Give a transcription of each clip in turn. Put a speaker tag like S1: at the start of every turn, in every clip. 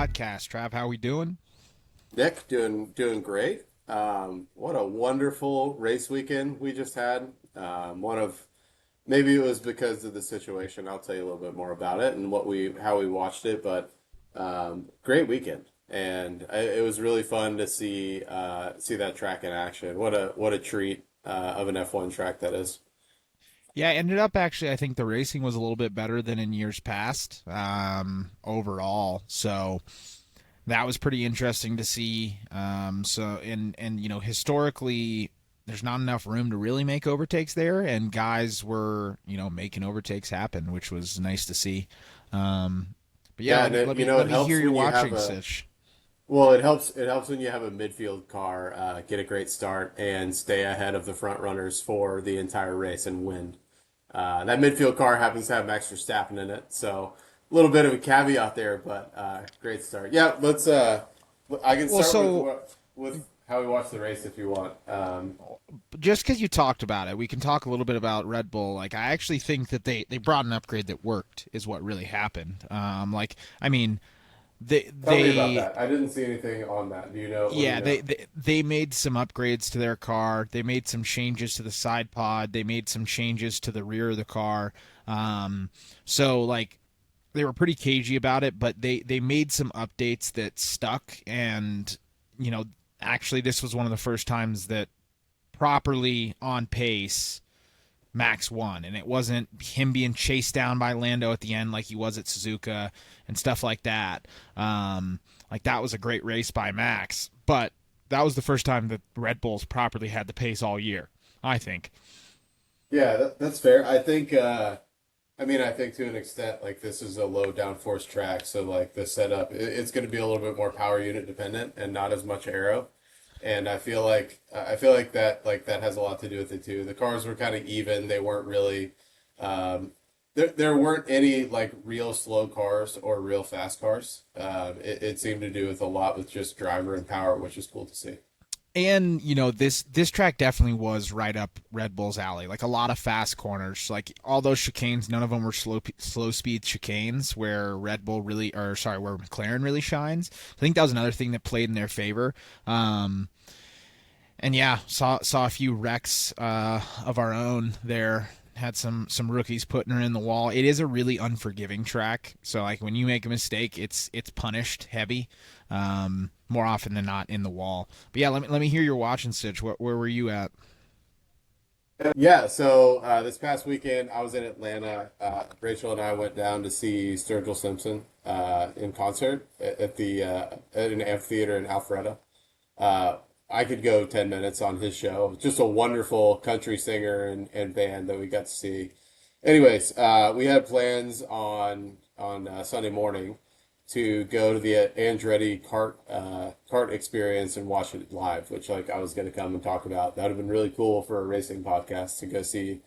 S1: podcast. Trav, how we doing?
S2: Nick, doing great. What a wonderful race weekend we just had. One of maybe it was because of the situation. I'll tell you a little bit more about it and what we how we watched it, but great weekend, and it was really fun to see that track in action. What a treat of an F1 track that is.
S1: Yeah, ended up actually, I think the racing was a little bit better than in years past overall. So that was pretty interesting to see. Historically, there's not enough room to really make overtakes there, and guys were, making overtakes happen, which was nice to see. But yeah,
S2: Yeah,
S1: let
S2: and
S1: me
S2: it,
S1: let
S2: you
S1: me
S2: know
S1: let
S2: it
S1: me
S2: helps
S1: hear your
S2: when you have
S1: watching,
S2: a
S1: Sitch.
S2: well, it helps when you have a midfield car get a great start and stay ahead of the front runners for the entire race and win. That midfield car happens to have Max Verstappen in it, so a little bit of a caveat there, but great start. Yeah, let's. I can
S1: Well,
S2: start with
S1: so
S2: how we watched the race if you want.
S1: just because you talked about it, we can talk a little bit about Red Bull. Like, I actually think that they brought an upgrade that worked, is what really happened. I mean, they
S2: Tell me about
S1: they
S2: that. I didn't see anything on that. Do you know? What do you
S1: yeah,
S2: know?
S1: they made some upgrades to their car. They made some changes to the side pod. They made some changes to the rear of the car. Um, so like they were pretty cagey about it, but they made some updates that stuck. And you know, actually, this was one of the first times that properly on pace Max won, and it wasn't him being chased down by Lando at the end like he was at Suzuka and stuff like that. Like that was a great race by Max, but that was the first time that Red Bulls properly had the pace all year, I think.
S2: Yeah, that's fair. I think. I mean, I think to an extent, like this is a low downforce track, so like the setup, it's going to be a little bit more power unit dependent and not as much aero. And I feel like that has a lot to do with it too. The cars were kind of even; they weren't really. There weren't any like real slow cars or real fast cars. It seemed to do with a lot with just driver and power, which is cool to see.
S1: And this track definitely was right up Red Bull's alley. Like a lot of fast corners, like all those chicanes, none of them were slow speed chicanes where where McLaren really shines. I think that was another thing that played in their favor. Um, and yeah, saw a few wrecks of our own there. Had some rookies putting her in the wall. It is a really unforgiving track, so like when you make a mistake, it's punished heavy, more often than not in the wall. But yeah, let me hear your watching, Stitch. Where were you at?
S2: Yeah, so this past weekend I was in Atlanta. Rachel and I went down to see Sturgill Simpson in concert at an amphitheater in Alpharetta. Uh, I could go 10 minutes on his show. Just a wonderful country singer and band that we got to see. Anyways, we had plans on Sunday morning to go to the Andretti kart experience and watch it live, which like I was going to come and talk about. That would have been really cool for a racing podcast to go see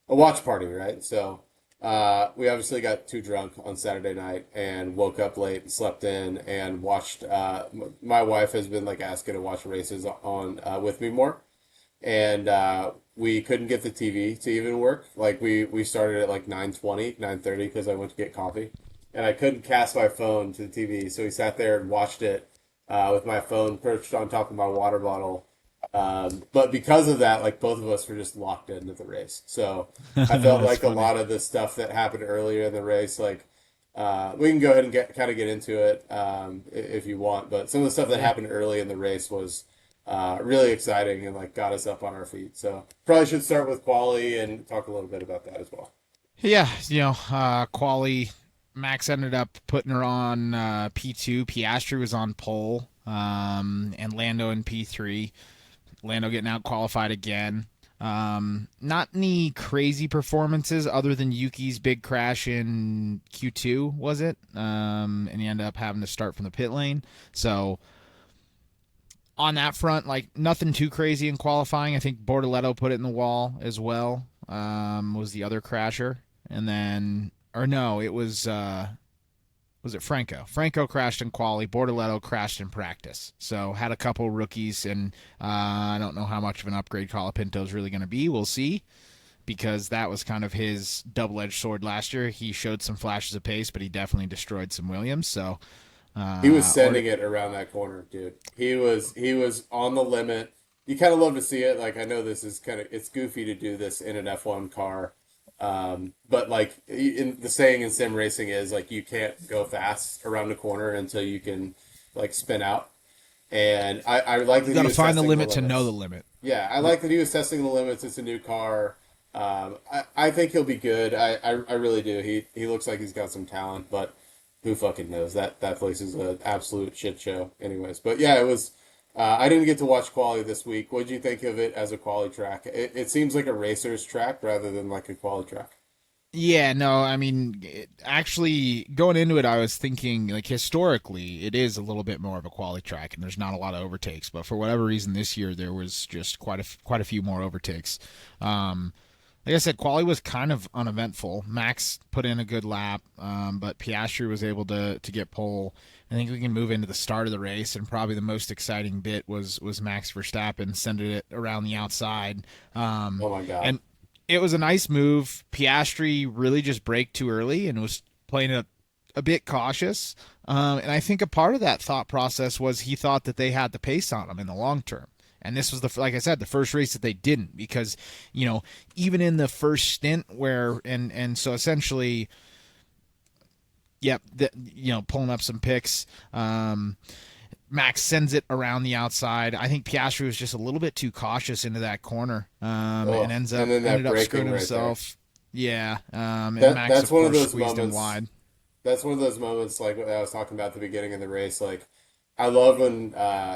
S2: a watch party, right? So we obviously got too drunk on Saturday night and woke up late and slept in and watched. My wife has been like asking to watch races on with me more, and we couldn't get the TV to even work. Like we started at like 9:20, 9:30 because I went to get coffee, and I couldn't cast my phone to the TV, so we sat there and watched it with my phone perched on top of my water bottle. But because of that, like both of us were just locked into the race. So I felt
S1: That's
S2: like a
S1: funny.
S2: lot of the stuff that happened earlier in the race, like we can go ahead and get into it if you want. But some of the stuff that
S1: Yeah.
S2: happened early in the race was really exciting and like got us up on our feet. So probably should start with quali and talk a little bit about that as well.
S1: Yeah, quali. Max ended up putting her on P2. Piastri was on pole, and Lando in P3. Lando getting out qualified again. Not any crazy performances other than Yuki's big crash in Q2, was it? And he ended up having to start from the pit lane. So on that front, like nothing too crazy in qualifying. I think Bortoletto put it in the wall as well. Was the other crasher, and then or no, it was it Franco? Franco crashed in quali. Bortoletto crashed in practice. So had a couple rookies, and I don't know how much of an upgrade Colapinto is really going to be. We'll see, because that was kind of his double-edged sword last year. He showed some flashes of pace, but he definitely destroyed some Williams. So
S2: He was
S1: Or
S2: sending it around that corner, dude. He was on the limit. You kind of love to see it. Like I know this is kind of it's goofy to do this in an F1 car, but like in the saying in sim racing is like you can't go fast around the corner until you can like spin out. And I like
S1: you
S2: that
S1: got
S2: he
S1: to
S2: was
S1: find the
S2: testing the
S1: limit to know the
S2: limits.
S1: limit.
S2: Yeah, I like that he was testing the limits. It's a new car. I think he'll be good. I really do. He looks like he's got some talent, but who fucking knows? That place is an absolute shit show. Anyways, but yeah, it was. I didn't get to watch quali this week. What did you think of it as a quali track? It seems like a racer's track rather than like a quali track.
S1: Yeah, no, I mean, actually, going into it, I was thinking, like, historically, it is a little bit more of a quality track, and there's not a lot of overtakes. But for whatever reason, this year there was just quite a few more overtakes. Um, like I said, quali was kind of uneventful. Max put in a good lap, but Piastri was able to get pole. I think we can move into the start of the race, and probably the most exciting bit was Max Verstappen sending it around the outside.
S2: Oh my God.
S1: And it was a nice move. Piastri really just braked too early and was playing it a bit cautious. And I think a part of that thought process was he thought that they had the pace on him in the long term. And this was like I said, the first race that they didn't because, even in the first stint where, and so essentially, yep, pulling up some picks. Max sends it around the outside. I think Piastri was just a little bit too cautious into that corner, and
S2: Oh, and then that
S1: ended up screwing
S2: braking right there.
S1: himself. Yeah, and
S2: That
S1: Max
S2: that's
S1: of
S2: one of
S1: course
S2: those
S1: squeezed him
S2: moments.
S1: wide.
S2: That's one of those moments like what I was talking about at the beginning of the race. Like I love when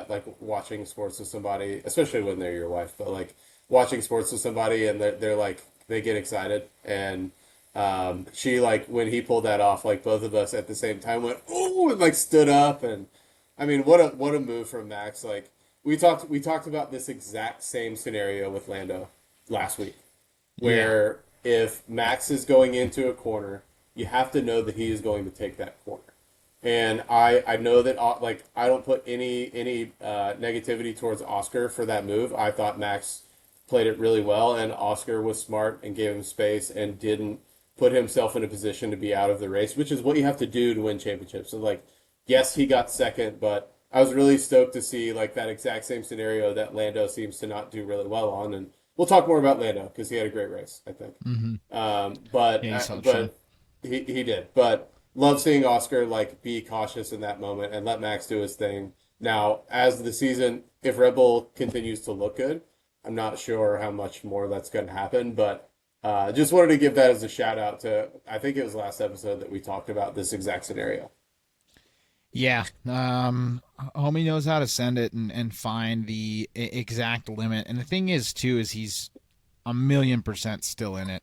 S2: like watching sports with somebody, especially when they're your wife, but like watching sports with somebody and they're like they get excited and she like when he pulled that off, like both of us at the same time went oh and like stood up and I mean what a move from Max. Like we talked about this exact same scenario with Lando last week
S1: Yeah,
S2: where if Max is going into a corner, you have to know that he is going to take that corner. And I know that like I don't put any negativity towards Oscar for that move. I thought Max played it really well, and Oscar was smart and gave him space and didn't put himself in a position to be out of the race, which is what you have to do to win championships. So like, yes, he got second, but I was really stoked to see like that exact same scenario that Lando seems to not do really well on, and we'll talk more about Lando because he had a great race, I think.
S1: mm-hmm.
S2: But
S1: Yeah, he saw Shin.
S2: but he did. But love seeing Oscar like be cautious in that moment and let Max do his thing. Now, as the season, if Red Bull continues to look good, I'm not sure how much more that's going to happen. But just wanted to give that as a shout out to. I think it was last episode that we talked about this exact scenario.
S1: Yeah, homie knows how to send it and find the exact limit. And the thing is, too, is he's a 1,000,000% still in it.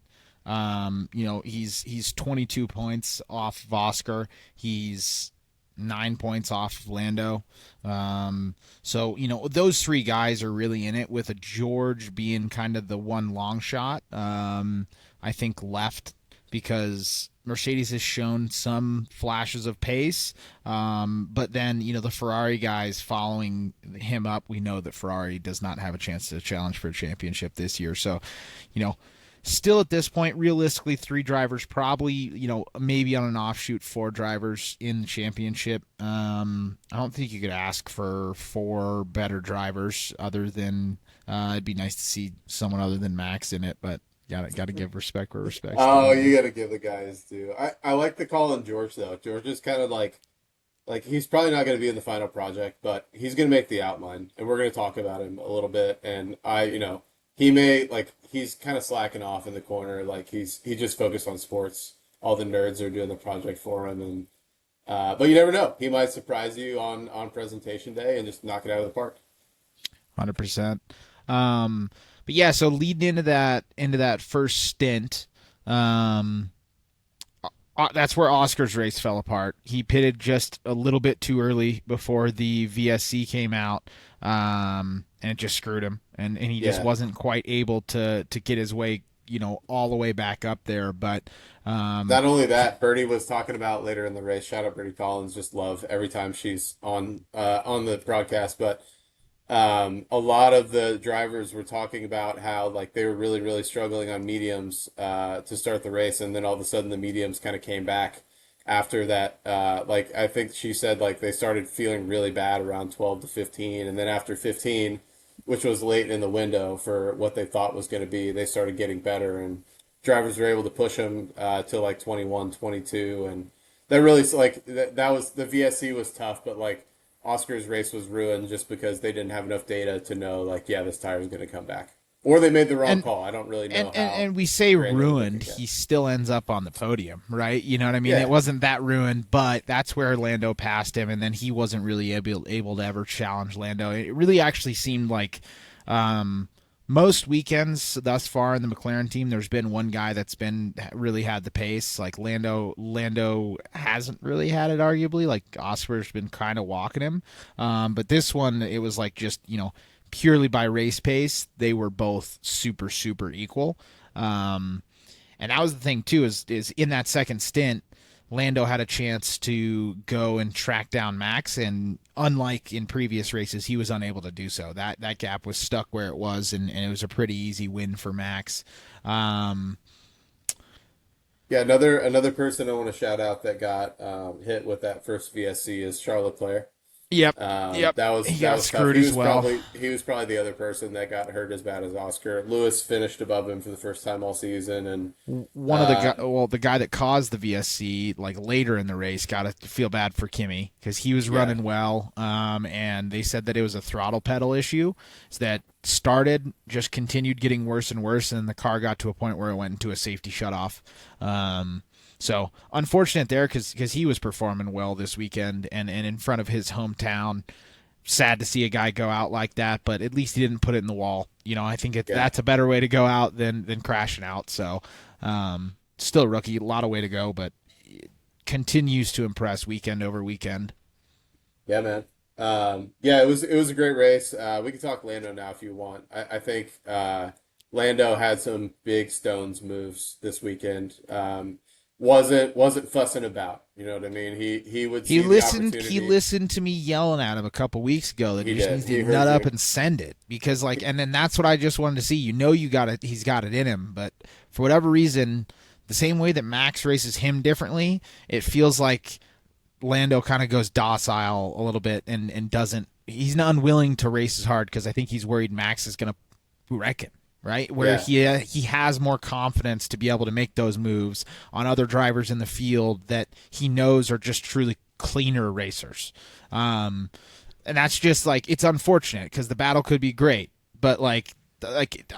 S1: He's 22 points off of Oscar. He's 9 points off of Lando. So those three guys are really in it. With a George being kind of the one long shot. I think left because Mercedes has shown some flashes of pace, but then the Ferrari guys following him up. We know that Ferrari does not have a chance to challenge for a championship this year. So, you know, still at this point, realistically, three drivers probably, maybe on an offshoot, four drivers in the championship. I don't think you could ask for four better drivers other than. It'd be nice to see someone other than Max in it, but gotta give respect where respect's
S2: Oh,
S1: due.
S2: you got to give the guys due. I like the call on George though. George is kind of like he's probably not going to be in the final project, but he's going to make the outline, and we're going to talk about him a little bit. And he may like he's kind of slacking off in the corner, like he just focused on sports. All the nerds are doing the project for him, and but you never know. He might surprise you on presentation day and just knock it out of the park.
S1: 100%. Um, but yeah, so leading into that first stint, um, that's where Oscar's race fell apart. He pitted just a little bit too early before the VSC came out, and it just screwed him. And he just
S2: Yeah.
S1: wasn't quite able to get his way, all the way back up there. But um,
S2: Not only that, Bernie was talking about later in the race. Shout out Bernie Collins, just love every time she's on the broadcast. But a lot of the drivers were talking about how like they were really really struggling on mediums to start the race, and then all of a sudden the mediums kind of came back after that. Like I think she said like they started feeling really bad around 12 to 15, and then after 15, which was late in the window for what they thought was going to be, they started getting better, and drivers were able to push them to like 21, 22, and that really like that was the VSC was tough, but like Oscar's race was ruined just because they didn't have enough data to know like yeah this tire is going to come back, or they made the wrong
S1: And
S2: call. I don't really
S1: and,
S2: know
S1: and
S2: how
S1: and we say
S2: granular they
S1: ruined,
S2: could get.
S1: he still ends up on the podium, right? You know what I mean? It
S2: Yeah,
S1: wasn't that ruined, but that's where Lando passed him, and then he wasn't really able to ever challenge Lando. It really actually seemed like um, most weekends thus far in the McLaren team, there's been one guy that's been really had the pace. Like Lando hasn't really had it. Arguably, like Oscar's been kind of walking him, but this one it was like just purely by race pace, they were both super super equal. Um, and that was the thing too is in that second stint, Lando had a chance to go and track down Max, and unlike in previous races, he was unable to do so. That gap was stuck where it was, and it was a pretty easy win for Max. Um,
S2: yeah. Another person I want to shout out that got hit with that first VSC is Charles Leclerc.
S1: yep, yep, he
S2: That
S1: got
S2: was tough.
S1: screwed as well.
S2: He was probably the other person that got hurt as bad as Oscar. Lewis finished above him for the first time all season, and
S1: One of the
S2: uh,
S1: guy, well, the guy that caused the VSC, like later in the race, got to feel bad for Kimmy because he was
S2: yeah,
S1: running well, and they said that it was a throttle pedal issue, so that started just continued getting worse and worse, and the car got to a point where it went into a safety shutoff. So unfortunate there because he was performing well this weekend and in front of his hometown. Sad to see a guy go out like that, but at least he didn't put it in the wall. I think
S2: yeah.
S1: that's a better way to go out than crashing out. So, still a rookie, a lot of way to go, but continues to impress weekend over weekend.
S2: Yeah, man. Yeah, it was a great race. We can talk Lando now if you want. I think Lando had some big stones moves this weekend. Wasn't fussing about. You know what I mean? He would
S1: He
S2: see the
S1: listened. He
S2: opportunity.
S1: listened to me yelling at him a couple weeks ago that
S2: He
S1: he just
S2: did.
S1: needs to
S2: He heard
S1: nut up
S2: you.
S1: and send it because and then that's what I just wanted to see. You got it. He's got it in him, but for whatever reason, the same way that Max races him differently, it feels like Lando kind of goes docile a little bit and doesn't. He's not unwilling to race as hard because I think he's worried Max is going to wreck him. Right, where
S2: Yeah.
S1: he has more confidence to be able to make those moves on other drivers in the field that he knows are just truly cleaner racers. And that's just like it's unfortunate because the battle could be great, but like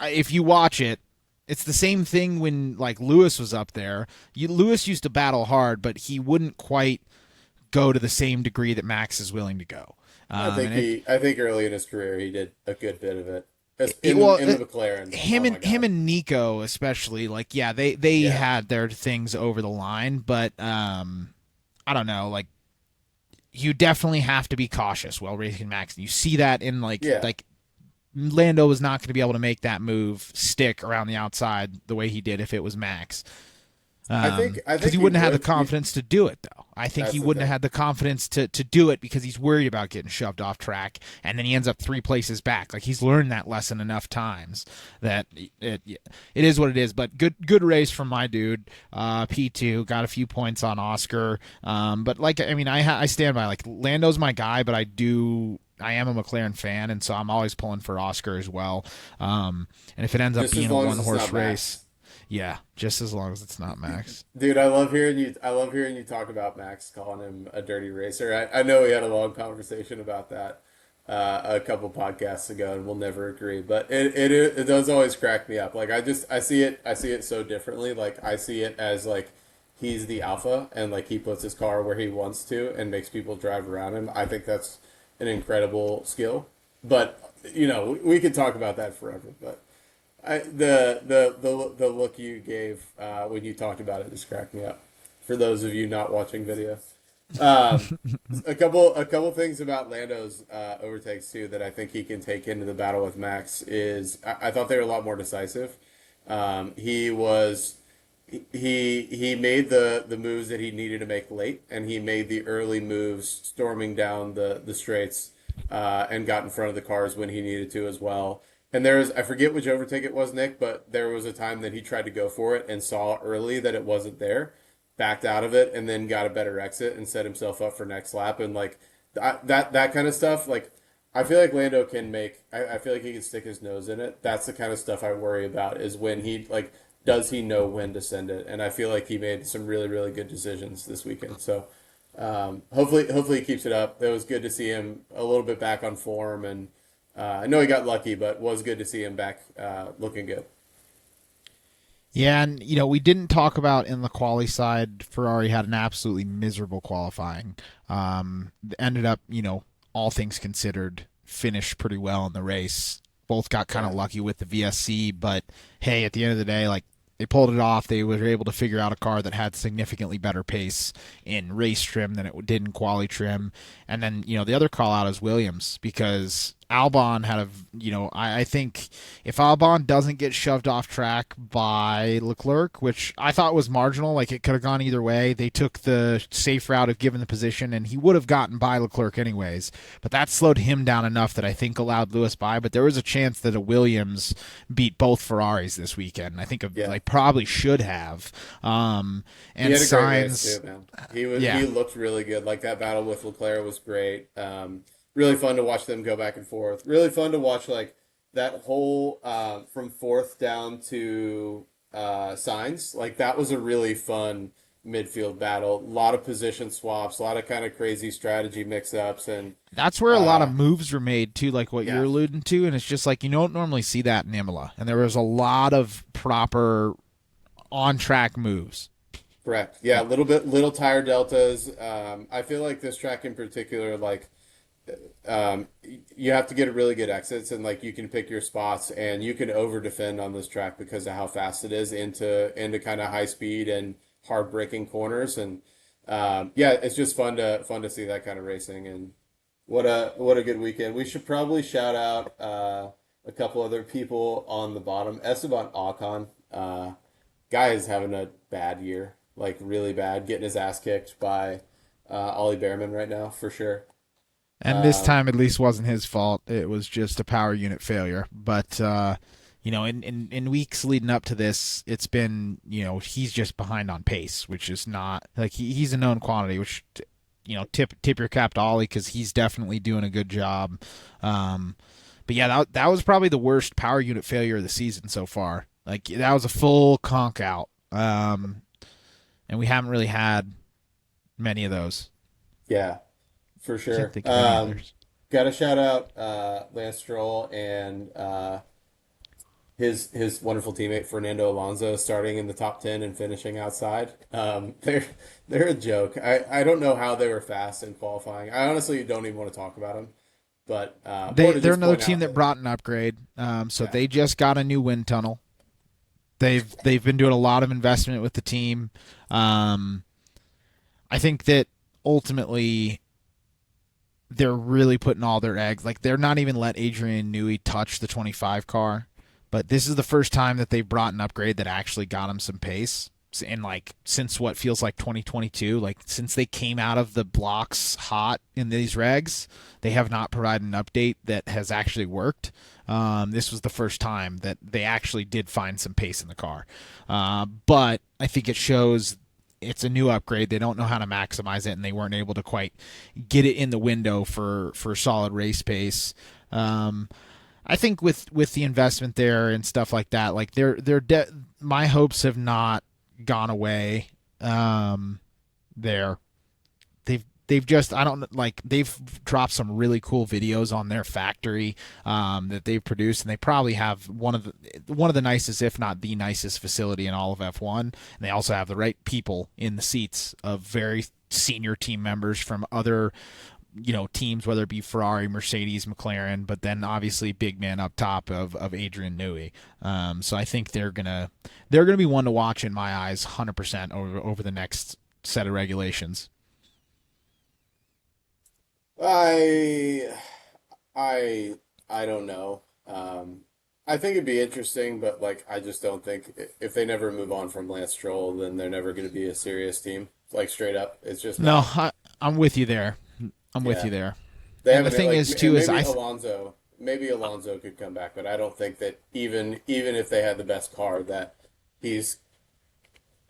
S1: if you watch it, it's the same thing when like Lewis was up there. Lewis used to battle hard, but he wouldn't quite go to the same degree that Max is willing to go. And
S2: I think early in his career he did a good bit of it.
S1: it well,
S2: In the McLaren.
S1: him
S2: Oh
S1: and
S2: my God.
S1: Nico especially, like yeah, they
S2: Yeah.
S1: had their things over the line, but I don't know, like you definitely have to be cautious while racing Max. You see that in
S2: Yeah.
S1: like Lando was not going to be able to make that move stick around the outside the way he did if it was Max.
S2: I
S1: Because
S2: think
S1: he
S2: he
S1: wouldn't have the
S2: would.
S1: confidence to do it, though. I think he
S2: That's the
S1: wouldn't have
S2: thing.
S1: had the confidence to do it because he's worried about getting shoved off track, and then he ends up 3 places back. Like he's learned that lesson enough times that it is what it is. But good race from my dude. P2 got a few points on Oscar, but like I mean I stand by like Lando's my guy, but I am a McLaren fan, and so I'm always pulling for Oscar as well. And if it ends up
S2: Just as
S1: being a
S2: long as
S1: one
S2: it's
S1: horse
S2: not
S1: race,
S2: Max.
S1: yeah, just as long as it's not Max.
S2: Dude, I love hearing you. I love hearing you talk about Max, calling him a dirty racer. I know we had a long conversation about that a couple podcasts ago, and we'll never agree. But it does always crack me up. Like I see it so differently. Like I see it as like he's the alpha, and like he puts his car where he wants to, and makes people drive around him. I think that's an incredible skill. But you know, we could talk about that forever. But the look you gave when you talked about it just cracked me up. For those of you not watching video, um, a couple things about Lando's overtakes too that I think he can take into the battle with Max is I thought they were a lot more decisive. He was he made the moves that he needed to make late, and he made the early moves storming down the straights and got in front of the cars when he needed to as well. And there's I forget which overtake it was, Nick, but there was a time that he tried to go for it and saw early that it wasn't there, backed out of it and then got a better exit and set himself up for next lap. And like that kind of stuff, like I feel like Lando can make. I feel like he can stick his nose in it. That's the kind of stuff I worry about. Is when he like does he know when to send it? And I feel like he made some really good decisions this weekend. So hopefully he keeps it up. It was good to see him a little bit back on form, and I know he got lucky, but was good to see him back looking good.
S1: Yeah, and we didn't talk about in the quali side. Ferrari had an absolutely miserable qualifying. Ended up, all things considered, finished pretty well in the race. Both got kind of
S2: Yeah,
S1: lucky with the VSC, but hey, at the end of the day, like they pulled it off. They were able to figure out a car that had significantly better pace in race trim than it did in quali trim. And then, the other call out is Williams because Albon had I think if Albon doesn't get shoved off track by Leclerc, which I thought was marginal, like it could have gone either way, they took the safe route of giving the position and he would have gotten by Leclerc anyways. But that slowed him down enough that I think allowed Lewis by. But there was a chance that a Williams beat both Ferraris this weekend. I think
S2: yeah.
S1: like probably should have.
S2: He
S1: And
S2: had a great race too,
S1: Signs,
S2: man.
S1: yeah,
S2: He looked really good. Like that battle with Leclerc was great. Really fun to watch them go back and forth. Really fun to watch like that whole from fourth down to signs. Like that was a really fun midfield battle. A lot of position swaps, a lot of kind of crazy strategy mix-ups, and
S1: that's where a lot of
S2: uh,
S1: moves were made too, like what you're
S2: yeah,
S1: alluding to, and it's just like you don't normally see that in Imola, and there was a lot of proper on track moves.
S2: correct. Yeah, a little tire deltas. I feel like this track in particular, like you have to get really good exits and like you can pick your spots and you can over defend on this track because of how fast it is into kind of high speed and hard braking corners and yeah, it's just fun to see that kind of racing and what a good weekend. We should probably shout out a couple other people on the bottom. Esteban Ocon, guy is having a bad year, like really bad, getting his ass kicked by Ollie Behrman right now for sure.
S1: And this
S2: Um,
S1: time, at least, wasn't his fault. It was just a power unit failure. But in weeks leading up to this, it's been he's just behind on pace, which is not like he's a known quantity. Which tip your cap to Ollie because he's definitely doing a good job. Um, but yeah, that was probably the worst power unit failure of the season so far. Like that was a full conk out, and we haven't really had many of those.
S2: yeah, for
S1: Can't
S2: sure.
S1: think of any others.
S2: Got to shout out Lance Stroll and his wonderful teammate Fernando Alonso starting in the top 10 and finishing outside. They're a joke. I don't know how they were fast in qualifying. I honestly don't even want to talk about them, but more to
S1: They're
S2: just
S1: another
S2: point
S1: team
S2: out
S1: that
S2: that
S1: brought an upgrade. So
S2: yeah,
S1: they just got a new wind tunnel. They've been doing a lot of investment with the team. Um, I think that ultimately they're really putting all their eggs. Like they're not even let Adrian Newey touch the 25 car, but this is the first time that they've brought an upgrade that actually got him some pace. In like since what feels like 2022, like since they came out of the blocks hot in these regs, they have not provided an update that has actually worked. This was the first time that they actually did find some pace in the car, but I think it shows it's a new upgrade. They don't know how to maximize it, and they weren't able to quite get it in the window for solid race pace. I think with the investment there and stuff like that, like my hopes have not gone away. There, they've just I don't like they've dropped some really cool videos on their factory that they've produced, and they probably have one of the nicest, if not the nicest, facility in all of F1. And they also have the right people in the seats of very senior team members from other teams, whether it be Ferrari, Mercedes, McLaren, but then obviously big man up top of Adrian Newey. So I think they're gonna be one to watch in my eyes, 100% over the next set of regulations.
S2: I I I don't know. I think it'd be interesting, but like I just don't think if they never move on from Lance Stroll, then they're never going to be a serious team. Like straight up, it's just
S1: No,
S2: not.
S1: I'm with you there. I'm with
S2: Yeah,
S1: you there.
S2: they
S1: And the
S2: haven't
S1: thing
S2: like
S1: is
S2: and
S1: too is
S2: maybe Alonso could come back, but I don't think that even if they had the best car, that he's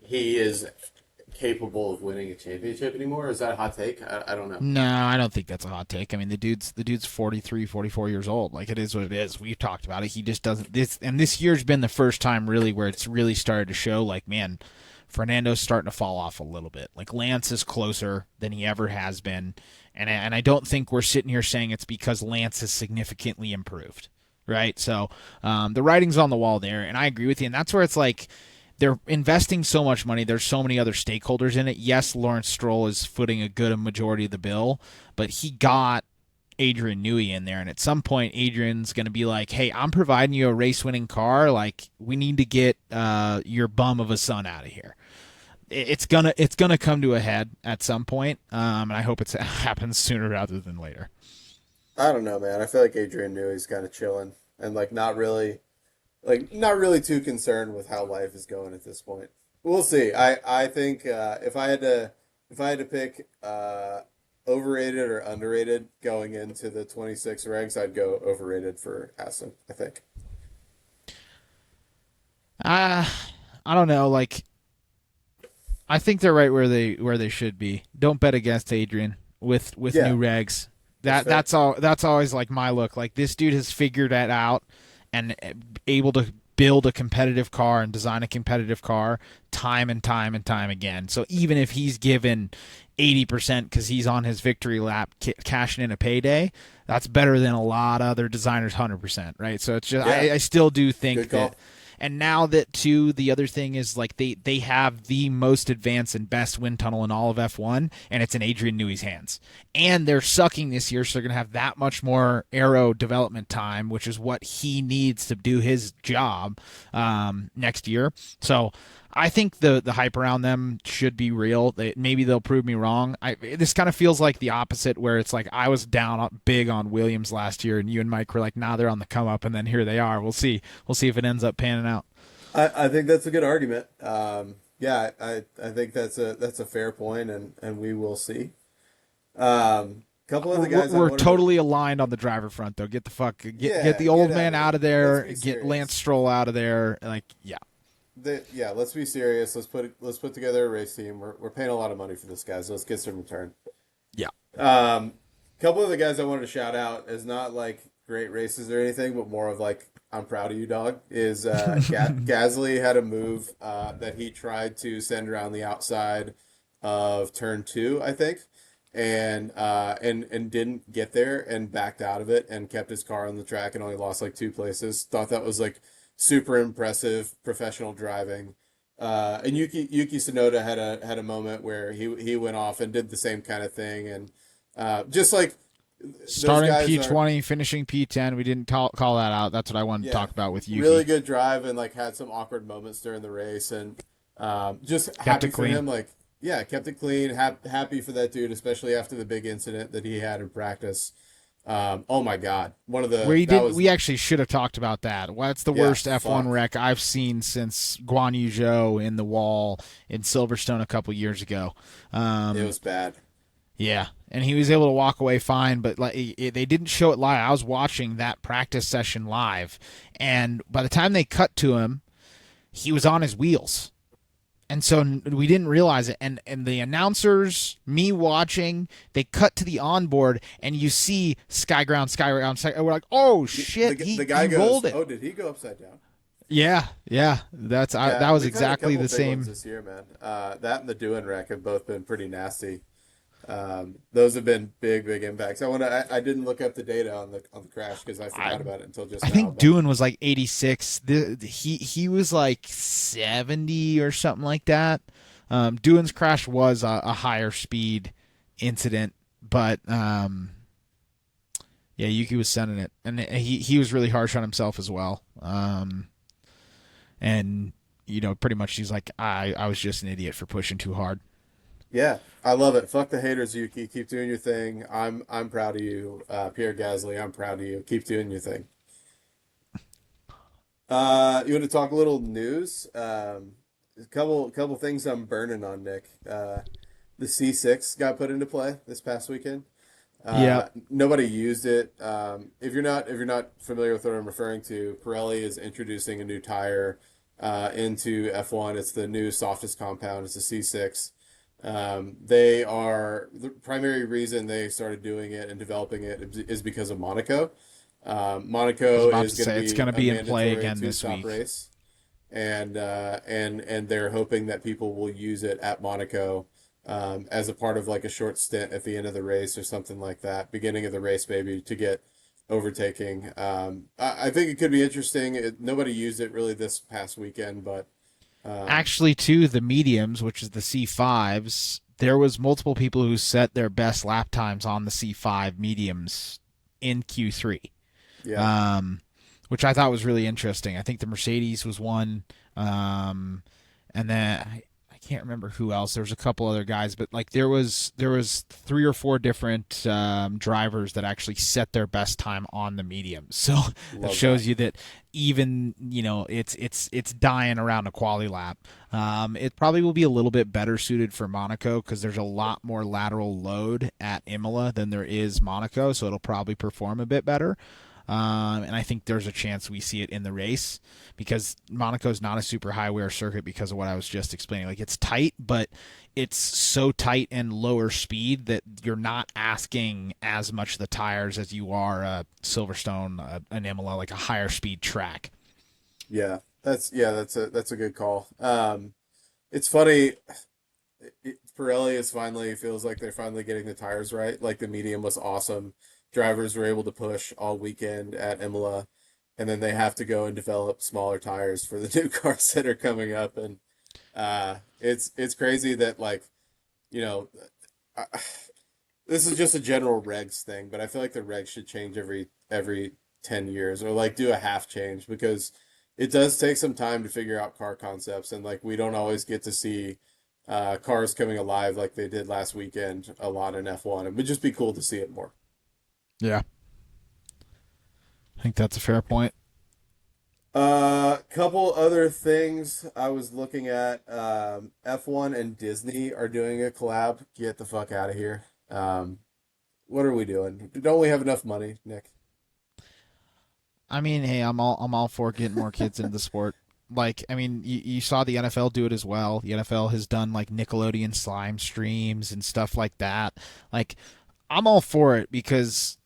S2: he is capable of winning a championship anymore. Is that a hot take? I don't know.
S1: No, I don't think that's a hot take. I mean, the dude's 43, 44 years old. Like, it is what it is. We've talked about it. He just doesn't this year's been the first time really where it's really started to show like, man, Fernando's starting to fall off a little bit. Like, Lance is closer than he ever has been. And I don't think we're sitting here saying it's because Lance has significantly improved. Right? So, the writing's on the wall there, and I agree with you. And that's where it's like they're investing so much money. There's so many other stakeholders in it. Yes, Lawrence Stroll is footing a good majority of the bill, but he got Adrian Newey in there, and at some point, Adrian's going to be like, "Hey, I'm providing you a race-winning car. Like, we need to get your bum of a son out of here." It's gonna come to a head at some point, and I hope it happens sooner rather than later.
S2: I don't know, man. I feel like Adrian Newey's kind of chilling and not really too concerned with how life is going at this point. We'll see. I think if I had to pick overrated or underrated going into the 26 ranks, I'd go overrated for Aston, I think.
S1: Uh, I don't know. Like, I think they're right where they should be. Don't bet against Adrian with
S2: Yeah,
S1: new regs.
S2: that's
S1: That
S2: fair.
S1: that's all. That's always like my look. Like, this dude has figured that out and able to build a competitive car and design a competitive car time and time and time again. So even if he's given 80% because he's on his victory lap cashing in a payday, that's better than a lot of other designers 100%, right? So it's just
S2: Yeah,
S1: I still do
S2: good
S1: think that.
S2: call.
S1: And now that too, the other thing is like they have the most advanced and best wind tunnel in all of F1, and it's in Adrian Newey's hands. And they're sucking this year, so they're gonna have that much more aero development time, which is what he needs to do his job next year. So I think the hype around them should be real. Maybe they'll prove me wrong. This kind of feels like the opposite, where it's like I was down big on Williams last year, and you and Mike were like, "Nah, they're on the come up," and then here they are. We'll see. We'll see if it ends up panning out.
S2: I think that's a good argument. Yeah, I think that's a fair point, and we will see. Couple of the
S1: We're,
S2: guys I
S1: we're
S2: wanted to
S1: totally aligned on the driver front, though. Get
S2: yeah,
S1: the
S2: get
S1: old
S2: out
S1: man
S2: of
S1: out
S2: here.
S1: of
S2: Let's
S1: there.
S2: be
S1: Get Lance
S2: serious.
S1: Stroll out of there. Like, yeah,
S2: Yeah, let's be serious. Let's put together a race team. We're paying a lot of money for this, guys. Let's get some return.
S1: yeah.
S2: Um, Couple of the guys I wanted to shout out as not like great races or anything, but more of like I'm proud of you, dog. Is Gasly had a move that he tried to send around the outside of turn two, I think, and didn't get there and backed out of it and kept his car on the track and only lost like two places. Thought that was like super impressive professional driving. And Yuki Tsunoda had a moment where he went off and did the same kind of thing, and just like those
S1: Starting
S2: guys are,
S1: P20, finishing P10. We didn't call that out. That's what I wanted to
S2: yeah,
S1: talk about with
S2: really
S1: Yuki.
S2: good drive and like had some awkward moments during the race, and just
S1: Kept it
S2: happy for
S1: clean.
S2: him. Like, yeah, kept it clean. Happy for that dude, especially after the big incident that he had in practice. Oh my God, one of the
S1: We
S2: that
S1: didn't.
S2: was
S1: We actually should have talked about that. What's the
S2: yeah,
S1: worst F1
S2: fuck,
S1: wreck I've seen since Guan Yu Zhou in the wall in Silverstone a couple years ago?
S2: it
S1: Um,
S2: was bad.
S1: yeah, and he was able to walk away fine, but like they didn't show it live. I was watching that practice session live, and by the time they cut to him, he was on his wheels. And so we didn't realize it, and the announcers, me watching, they cut to the onboard, and you see sky ground, and we're like, oh shit,
S2: The
S1: he
S2: guy
S1: rolled
S2: goes,
S1: it.
S2: oh, did he go upside down?
S1: Yeah, yeah, that
S2: Yeah,
S1: was
S2: we've had a
S1: exactly
S2: couple
S1: the
S2: big ones
S1: same.
S2: this year, man. That and the Doohan wreck have both been pretty nasty. Those have been big impacts. I didn't look up the data on the crash because I
S1: I
S2: forgot about it until just
S1: I
S2: now.
S1: think
S2: But
S1: Doohan was like 86. He was like 70 or something like that. Doohan's crash was a higher speed incident, but yeah, Yuki was sending it, and he was really harsh on himself as well. And pretty much he's like, I was just an idiot for pushing too hard.
S2: yeah, I love it. Fuck the haters, Yuki. Keep doing your thing. I'm proud of you, Pierre Gasly. I'm proud of you. Keep doing your thing. You want to talk a little news? A couple things I'm burning on, Nick. The C6 got put into play this past weekend.
S1: Yeah,
S2: Nobody used it. If you're not familiar with what I'm referring to, Pirelli is introducing a new tire into F1. It's the new softest compound. It's a C6. They are the primary reason they started doing it and developing it is because of Monaco.
S1: I was
S2: Monaco
S1: about
S2: is
S1: to
S2: going to
S1: say it's
S2: be
S1: going to
S2: a
S1: be in play
S2: mandatory
S1: again
S2: two
S1: this
S2: stop
S1: week.
S2: race, and they're hoping that people will use it at Monaco as a part of like a short stint at the end of the race or something like that, beginning of the race maybe to get overtaking. I think it could be interesting. Nobody used it really this past weekend, but um,
S1: Actually, too, the mediums, which is the C5s, there was multiple people who set their best lap times on the C5 mediums in Q3,
S2: yeah,
S1: um, which I thought was really interesting. I think the Mercedes was one, um, and then I can't remember who else. There was a couple other guys, but like there was three or four different drivers that actually set their best time on the mediums. So that
S2: love that.
S1: shows you that even it's dying around a quali lap. It probably will be a little bit better suited for Monaco because there's a lot more lateral load at Imola than there is Monaco, so it'll probably perform a bit better. And I think there's a chance we see it in the race because Monaco's not a super high wear circuit because of what I was just explaining. Like it's tight, but it's so tight and lower speed that you're not asking as much of the tires as you are Silverstone, an Imola, like a higher speed track.
S2: That's a good call. It's funny. Pirelli is finally feels like they're finally getting the tires right. Like the medium was awesome. Drivers were able to push all weekend at Imola, and then they have to go and develop smaller tires for the new cars that are coming up. And it's crazy that like you know, I, this is just a general regs thing, but I feel like the regs should change every 10 years or like do a half change because it does take some time to figure out car concepts and like we don't always get to see cars coming alive like they did last weekend a lot in F1. It would just be cool to see it more.
S1: Yeah, I think that's a fair point.
S2: Couple other things I was looking at. F1 and Disney are doing a collab. Get the fuck out of here. What are we doing? Don't we have enough money, Nick?
S1: I mean, hey, I'm all for getting more kids into the sport. Like, I mean, you saw the NFL do it as well. The NFL has done like Nickelodeon slime streams and stuff like that. Like, I'm all for it because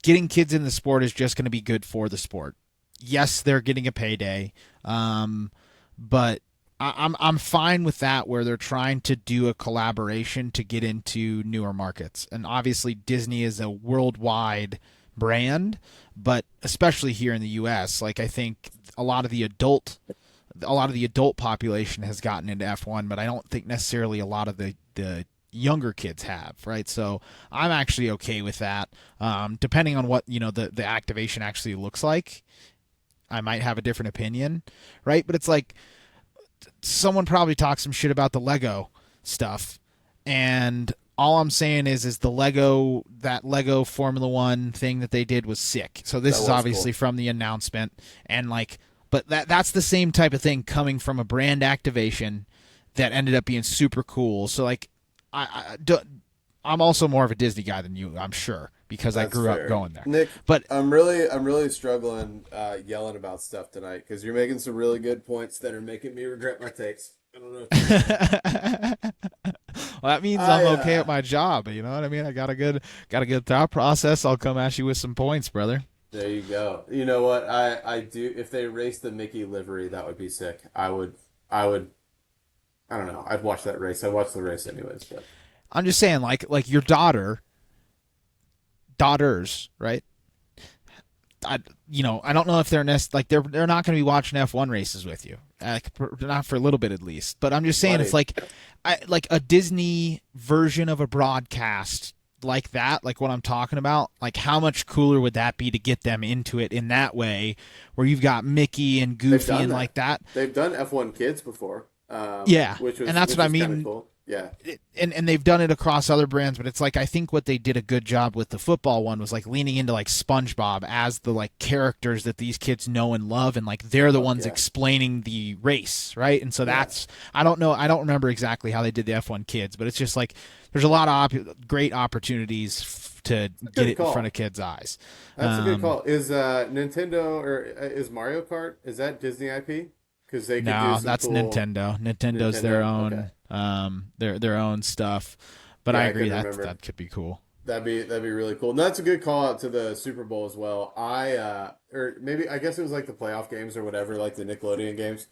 S1: getting kids in the sport is just going to be good for the sport. Yes, they're getting a payday, but I'm fine with that where they're trying to do a collaboration to get into newer markets. And obviously, Disney is a worldwide brand, but especially here in the U.S., like I think a lot of the adult a lot of the adult population has gotten into F1, but I don't think necessarily a lot of the younger kids have, right? So I'm actually okay with that. Depending on what the activation actually looks like, I might have a different opinion, right? But it's like someone probably talks some shit about the Lego stuff, and all I'm saying is that Lego Formula One thing that they did was sick. So this
S2: That
S1: is
S2: was
S1: obviously
S2: cool.
S1: from the announcement, and like, but that's the same type of thing coming from a brand activation that ended up being super cool. So like, I'm also more of a Disney guy than you, I'm sure, because I
S2: That's
S1: grew up
S2: fair.
S1: going there.
S2: Nick,
S1: But
S2: I'm really struggling yelling about stuff tonight because you're making some really good points that are making me regret my takes. I don't know if you know that.
S1: well, that means I'm
S2: I
S1: okay at my job. You know what I mean? I got a good thought process. I'll come at you with some points, brother.
S2: There you go. You know what? I do if they race the Mickey livery, that would be sick. I would I don't know. I'd watch that race. I watch the race anyways, but
S1: I'm just saying, like your daughters, right? I I don't know if they're not going to be watching F1 races with you, not for a little bit at least. But I'm just saying, it's
S2: buddy,
S1: like a Disney version of a broadcast like that, like what I'm talking about. Like how much cooler would that be to get them into it in that way, where you've got Mickey and
S2: they've
S1: Goofy
S2: done
S1: and
S2: that.
S1: like that?
S2: They've done F1 Kids before,
S1: Yeah, and that's
S2: which
S1: what I
S2: was kind of
S1: mean.
S2: cool. Yeah.
S1: And they've done it across other brands, but it's like I think what they did a good job with the football one was like leaning into like SpongeBob as the like characters that these kids know and love, and like they're the
S2: Fuck
S1: ones
S2: yeah.
S1: explaining the race, right? And so
S2: Yeah.
S1: that's I don't remember exactly how they did the F1 kids, but it's just like there's a lot of great opportunities to
S2: That's a
S1: get
S2: good
S1: it in front of
S2: call.
S1: kids' eyes.
S2: That's a good
S1: Um,
S2: call. Is Nintendo or is Mario Kart is that Disney IP? Because they could do
S1: no,
S2: some
S1: that's
S2: cool
S1: Nintendo. Nintendo's their
S2: Nintendo. Okay.
S1: own. their own stuff. But I
S2: Yeah, I
S1: agree
S2: can
S1: that
S2: remember.
S1: that could be cool.
S2: That'd be really cool. And that's a good call out to the Super Bowl as well. Or maybe I guess it was like the playoff games or whatever, like the Nickelodeon games.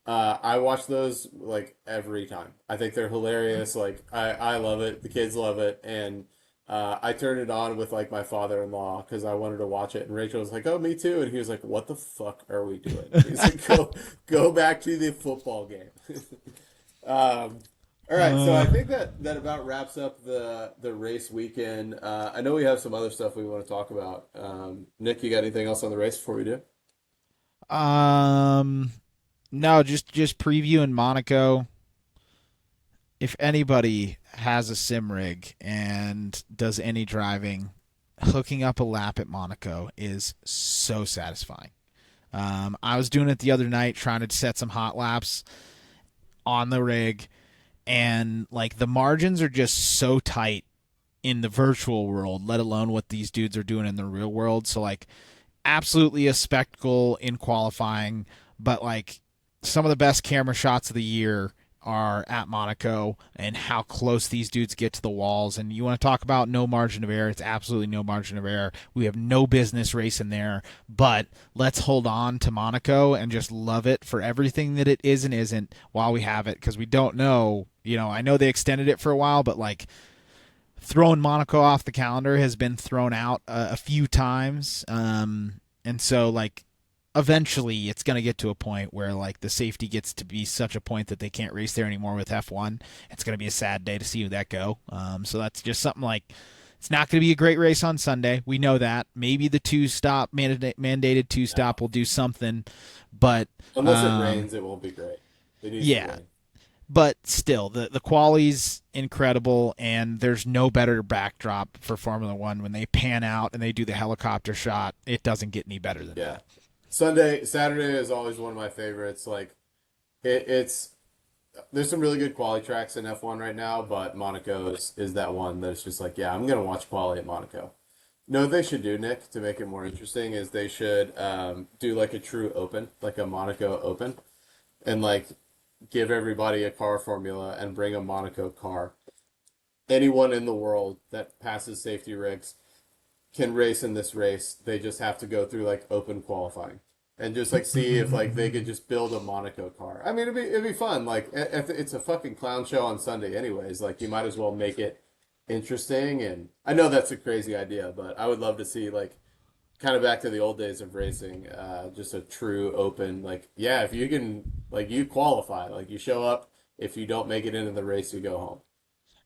S2: I watch those like every time. I think they're hilarious. Like I love it. The kids love it, and I turned it on with like my father-in-law because I wanted to watch it, and Rachel was like, "Oh, me too," and he was like, "What the fuck are we doing?" He's like, "Go back to the football game." Um, all right, so I
S1: Uh,
S2: think that about wraps up the race weekend. I know we have some other stuff we want to talk about. Nick, you got anything else on the race before we do?
S1: um, no, just previewing Monaco. If anybody has a sim rig and does any driving, hooking up a lap at Monaco is so satisfying. I was doing it the other night, trying to set some hot laps on the rig, and like the margins are just so tight in the virtual world, let alone what these dudes are doing in the real world. So like absolutely a spectacle in qualifying, but like some of the best camera shots of the year are at Monaco and how close these dudes get to the walls. And you want to talk about no margin of error? It's absolutely no margin of error. We have no business racing there, but let's hold on to Monaco and just love it for everything that it is and isn't while we have it because we don't know. You know, I know they extended it for a while, but like throwing Monaco off the calendar has been thrown out a few times. And so like eventually it's going to get to a point where like the safety gets to be such a point that they can't race there anymore with F1. It's going to be a sad day to see that go. So that's just something like it's not going to be a great race on Sunday. We know that. Maybe the mandated two
S2: No.
S1: stop will do something, but
S2: Unless it rains, it won't be great. It needs to
S1: yeah,
S2: rain.
S1: but still, the quality's incredible, and there's no better backdrop for Formula One when they pan out and they do the helicopter shot. It doesn't get any better than
S2: Yeah.
S1: that.
S2: Saturday is always one of my favorites. Like it's there's some really good quality tracks in F1 right now, but Monaco is that one that's just like, yeah, I'm gonna watch quality at Monaco. No, what they should do, Nick, to make it more interesting is they should do like a true open, like a Monaco open, and like give everybody a car formula and bring a Monaco car. Anyone in the world that passes safety rigs can race in this race. They just have to go through like open qualifying and just like see if like they could just build a Monaco car. I mean, it'd be fun. Like it's a fucking clown show on Sunday, anyways. Like you might as well make it interesting. And I know that's a crazy idea, but I would love to see like kind of back to the old days of racing, just a true open. Like yeah, if you can like you qualify, like you show up. If you don't make it into the race, you go home.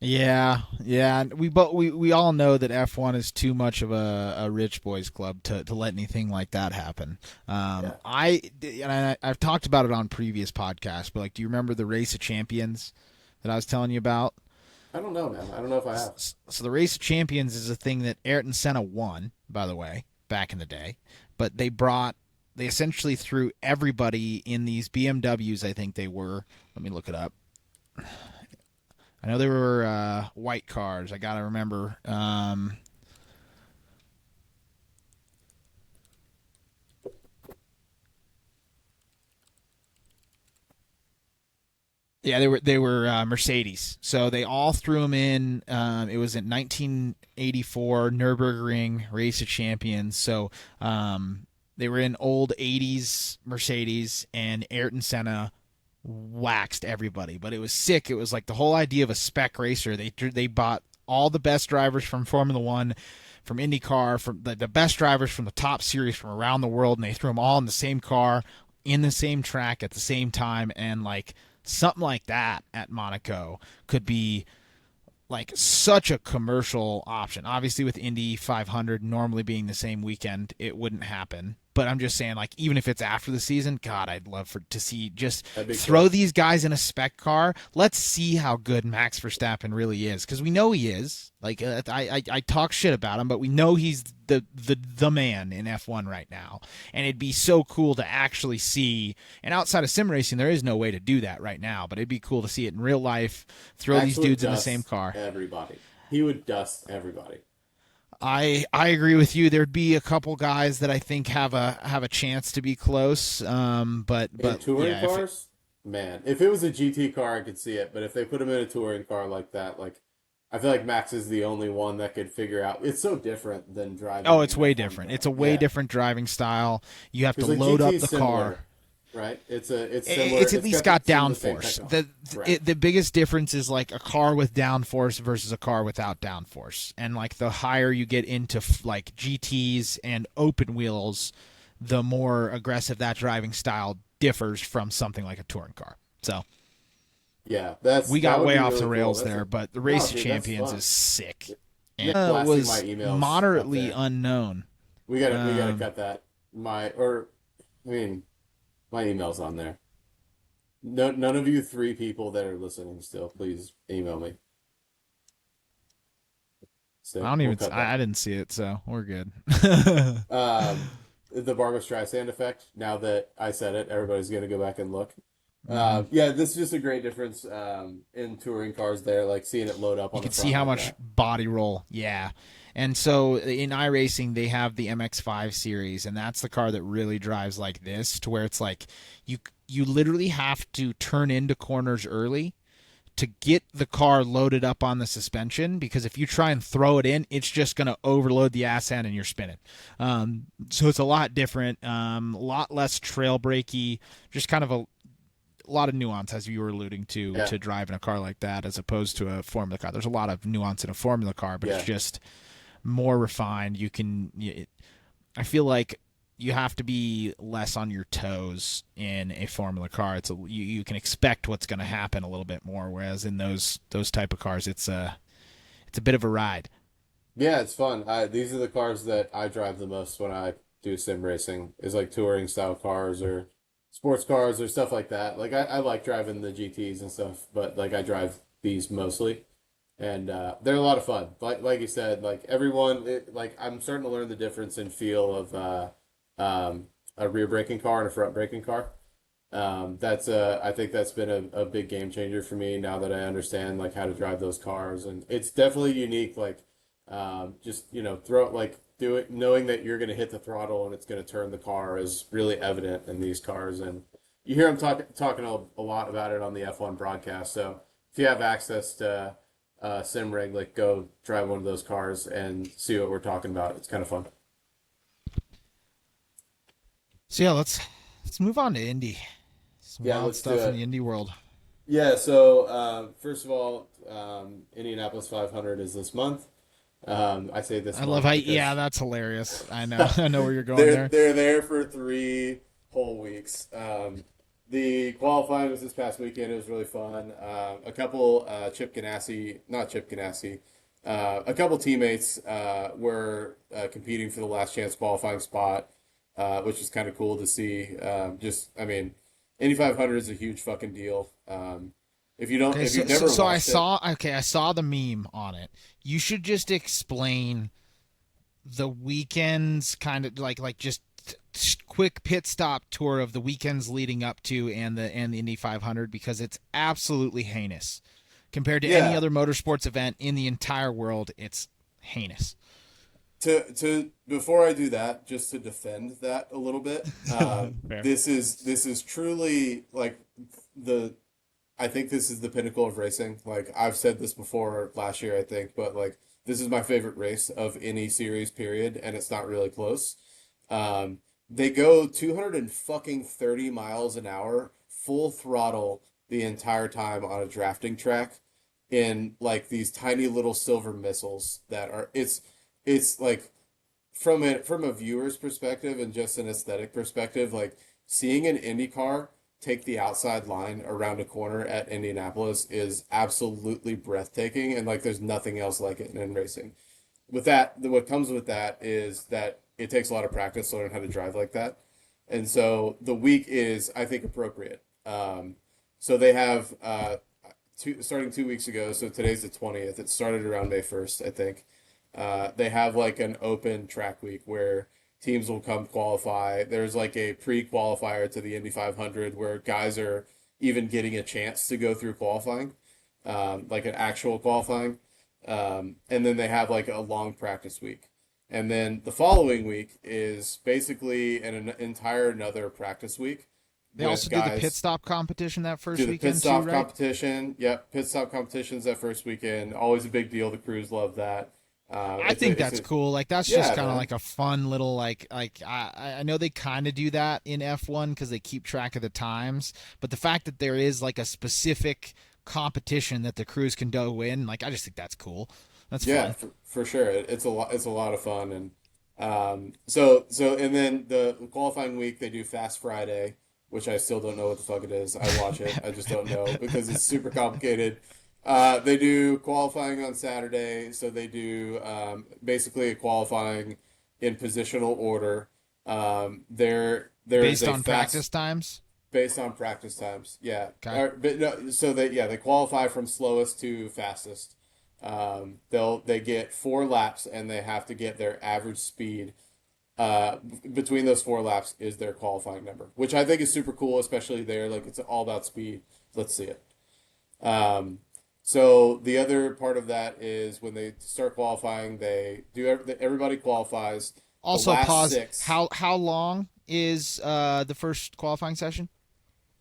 S1: Yeah, yeah. We all know that F1 is too much of a rich boys club to let anything like that happen.
S2: Yeah,
S1: I've talked about it on previous podcasts, but like, do you remember the Race of Champions that I was telling you about?
S2: I don't know, man. I don't know if I have.
S1: So the Race of Champions is a thing that Ayrton Senna won, by the way, back in the day. But they essentially threw everybody in these BMWs. I think they were. Let me look it up. I know they were white cars. I gotta remember. Yeah, they were Mercedes. So they all threw them in. It was in 1984 Nürburgring Race of Champions. So they were in old 80s Mercedes, and Ayrton Senna waxed everybody. But it was sick. It was like the whole idea of a spec racer. They bought all the best drivers from Formula One, from IndyCar, from the best drivers from the top series from around the world, and they threw them all in the same car, in the same track at the same time, and like something like that at Monaco could be like such a commercial option. Obviously, with Indy 500 normally being the same weekend, it wouldn't happen. But I'm just saying, like, even if it's after the season, God, I'd love to see just
S2: That'd be
S1: throw
S2: cool.
S1: these guys in a spec car. Let's see how good Max Verstappen really is, because we know he is. Like, I talk shit about him, but we know he's the man in F1 right now, and it'd be so cool to actually see. And outside of sim racing, there is no way to do that right now, but it'd be cool to see it in real life. Throw
S2: Max
S1: these
S2: would
S1: dudes in the same
S2: dust
S1: car.
S2: everybody. He would dust everybody.
S1: I agree with you. There'd be a couple guys that I think have a chance to be close. But
S2: In touring
S1: yeah, if
S2: cars? Man, if it was a GT car, I could see it, but if they put him in a touring car like that, like I feel like Max is the only one that could figure out. It's so different than
S1: Oh,
S2: driving
S1: it's
S2: an
S1: way
S2: F1
S1: different. It's
S2: car.
S1: a way
S2: Yeah,
S1: different driving style. You have to
S2: because like
S1: load
S2: GT
S1: up
S2: is
S1: the car.
S2: similar, right? It's similar.
S1: It's at
S2: It's
S1: least
S2: got
S1: got
S2: some of the same
S1: downforce.
S2: technology. Correct.
S1: The biggest difference is like a car with downforce versus a car without downforce, and like the higher you get into like GTS and open wheels, the more aggressive that driving style differs from something like a touring car. So
S2: Yeah,
S1: we
S2: that
S1: got
S2: would
S1: way
S2: be
S1: off
S2: really
S1: the
S2: cool.
S1: rails
S2: That's
S1: there,
S2: a
S1: but the
S2: no,
S1: Race of
S2: dude. That's
S1: Champions
S2: fun.
S1: is sick. And
S2: Nick blasting my
S1: was
S2: emails up
S1: moderately
S2: there.
S1: unknown.
S2: We gotta
S1: Um,
S2: cut that. I mean, my email's on there. No, none of you three people that are listening still, please email me.
S1: I
S2: So
S1: don't
S2: we'll
S1: even.
S2: cut that.
S1: I didn't see it, so we're good.
S2: Um, the Barbra Streisand effect. Now that I said it, everybody's gonna go back and look.
S1: hmm
S2: Yeah, this is just a great difference in touring cars there, like seeing it load up
S1: You
S2: on the
S1: can see
S2: front
S1: how
S2: like
S1: much
S2: that.
S1: body roll. Yeah. And so in iRacing, they have the MX5 series, and that's the car that really drives like this, to where it's like you you literally have to turn into corners early to get the car loaded up on the suspension, because if you try and throw it in, it's just going to overload the ass end and you're spinning. So it's a lot different, a lot less trail breaky, just kind of a lot of nuance, as you were alluding
S2: Yeah,
S1: to driving a car like that as opposed to a Formula car. There's a lot of nuance in a Formula car, but it's
S2: yeah.
S1: just more refined. I feel like you have to be less on your toes in a Formula car. You can expect what's going to happen a little bit more, whereas in those type of cars, it's a bit of a ride.
S2: Yeah, it's fun. These are the cars that I drive the most when I do sim racing, is like touring style cars or sports cars or stuff like that. Like I like driving the GTs and stuff, but like I drive these mostly. And they're a lot of fun. Like you said, like everyone, like I'm starting to learn the difference in feel of a rear braking car and a front braking car. That's I think that's been a big game changer for me now that I understand like how to drive those cars, and it's definitely unique. Like just throw it like do it knowing that you're going to hit the throttle and it's going to turn the car is really evident in these cars, and you hear them talking a lot about it on the F1 broadcast. So if you have access to sim rig, like go drive one of those cars and see what we're talking about. It's kind of fun.
S1: So yeah, let's move on to Indy. Some
S2: Yeah,
S1: wild
S2: let's do
S1: stuff in
S2: it.
S1: the Indy world.
S2: Yeah, so first of all, Indianapolis 500 is this month. I say this
S1: I love
S2: month
S1: how, yeah,
S2: because
S1: that's hilarious. I know, I know where you're going
S2: they're
S1: there.
S2: they're there for 3 whole weeks. The qualifying was this past weekend. It was really fun. A couple Chip Ganassi, not Chip Ganassi, a couple teammates were competing for the last chance qualifying spot, which is kind of cool to see. I mean, Indy 500 is a huge fucking deal.
S1: Okay,
S2: If you've never watched it,
S1: I saw the meme on it. You should just explain the weekends, kind of like just quick pit stop tour of the weekends leading up to and the Indy 500, because it's absolutely heinous compared to any
S2: yeah.
S1: other motorsports event in the entire world. It's heinous.
S2: To before I do that, just to defend that a little bit,
S1: Fair.
S2: this is truly like the I think this is the pinnacle of racing. Like I've said this before last year, I think, but like this is my favorite race of any series, period, and it's not really close. They go 200 and fucking 30 miles an hour, full throttle the entire time on a drafting track in like these tiny little silver missiles that are it's like from a viewer's perspective and just an aesthetic perspective, like seeing an Indy car take the outside line around a corner at Indianapolis is absolutely breathtaking, and like there's nothing else like it in racing. With that, what comes with that is that it takes a lot of practice to learn how to drive like that, and so the week is, I think, appropriate. So they have starting 2 weeks ago. So today's the 20th. It started around May 1st, I think. They have like an open track week where teams will come qualify. There's like a pre-qualifier to the Indy 500 where guys are even getting a chance to go through qualifying, like an actual qualifying. And then they have like a long practice week. And then the following week is basically an entire another practice week
S1: They
S2: with
S1: also do the pit
S2: guys.
S1: stop competition that
S2: Do
S1: first
S2: the pit
S1: weekend too,
S2: stop
S1: right?
S2: competition. Yep, pit stop competitions that first weekend. Always a big deal. The crews love that.
S1: I think
S2: It's
S1: that's
S2: a
S1: cool. Like that's just
S2: Yeah,
S1: kind of
S2: man.
S1: like a fun little like I know they kind of do that in F1 because they keep track of the times, but the fact that there is like a specific competition that the crews can go in, like I just think that's cool. That's
S2: Yeah,
S1: fun.
S2: for sure. It's a lot. It's a lot of fun, and and then the qualifying week they do Fast Friday, which I still don't know what the fuck it is. I watch it. I just don't know because it's super complicated. They do qualifying on Saturday, so they do basically a qualifying in positional order. There is
S1: Based
S2: a
S1: on practice
S2: fast
S1: times.
S2: based on practice times. Yeah.
S1: Okay.
S2: But no, so they qualify from slowest to fastest. They get 4 laps and they have to get their average speed. Between those 4 laps is their qualifying number, which I think is super cool, especially there. Like it's all about speed. Let's see it. Um, so the other part of that is when they start qualifying, everybody qualifies. The
S1: Also,
S2: last
S1: pause.
S2: six,
S1: How long is the first qualifying session?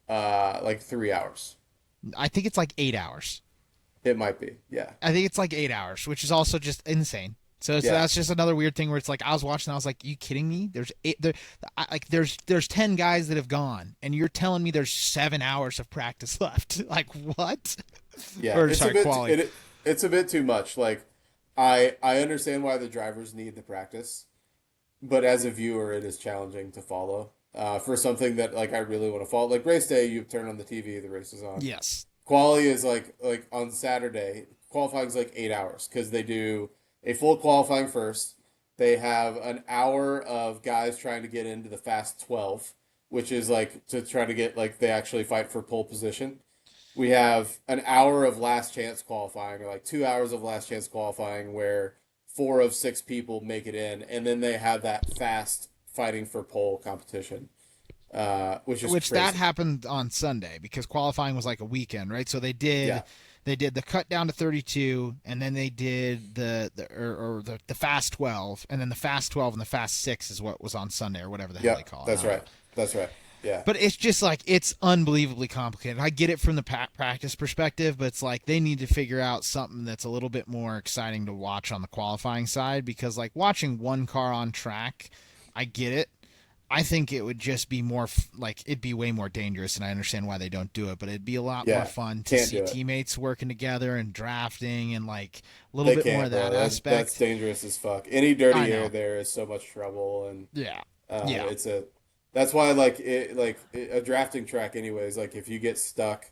S2: like 3 hours.
S1: I think it's like 8 hours.
S2: It might be. Yeah.
S1: I think it's like 8 hours, which is also just insane. So
S2: Yeah.
S1: that's just another weird thing where it's like I was watching, I was like, "You kidding me? There's eight, like there's 10 guys that have gone, and you're telling me there's 7 hours of practice left? Like what?
S2: Yeah,
S1: Or sorry, quali.
S2: it's a bit too much. Like I understand why the drivers need the practice, but as a viewer it is challenging to follow. For something that like I really want to follow. Like race day, you turn on the TV, the race is on.
S1: Yes,
S2: Quali is like on Saturday, qualifying is like 8 hours because they do a full qualifying first. They have an hour of guys trying to get into the fast 12, which is like to try to get like they actually fight for pole position. We have an hour of last chance qualifying, or like 2 hours of last chance qualifying, where 4 of 6 people make it in, and then they have that fast fighting for pole competition, which is
S1: which that
S2: crazy.
S1: happened on Sunday because qualifying was like a weekend, right? So
S2: Yeah,
S1: they did the cut down to 32, and then they did the fast 12, and then the fast 12 and the fast 6 is what was on Sunday or whatever the hell they
S2: yep,
S1: call it. I
S2: that's
S1: don't know.
S2: right. That's right. Yeah,
S1: But it's just like it's unbelievably complicated. I get it from the practice perspective, but it's like they need to figure out something that's a little bit more exciting to watch on the qualifying side because like watching one car on track, I get it. I think it would just be more like it'd be way more dangerous, and I understand why they don't do it. But it'd be a lot more
S2: yeah,
S1: fun to
S2: can't
S1: see
S2: do it.
S1: teammates working together and drafting and like a little
S2: They
S1: bit more
S2: can't,
S1: of
S2: bro.
S1: that
S2: That's
S1: aspect.
S2: dangerous as fuck. Any
S1: I
S2: dirty air
S1: know.
S2: there is so much trouble, and
S1: Yeah. Yeah.
S2: it's a that's why a drafting track anyways. Like if you get stuck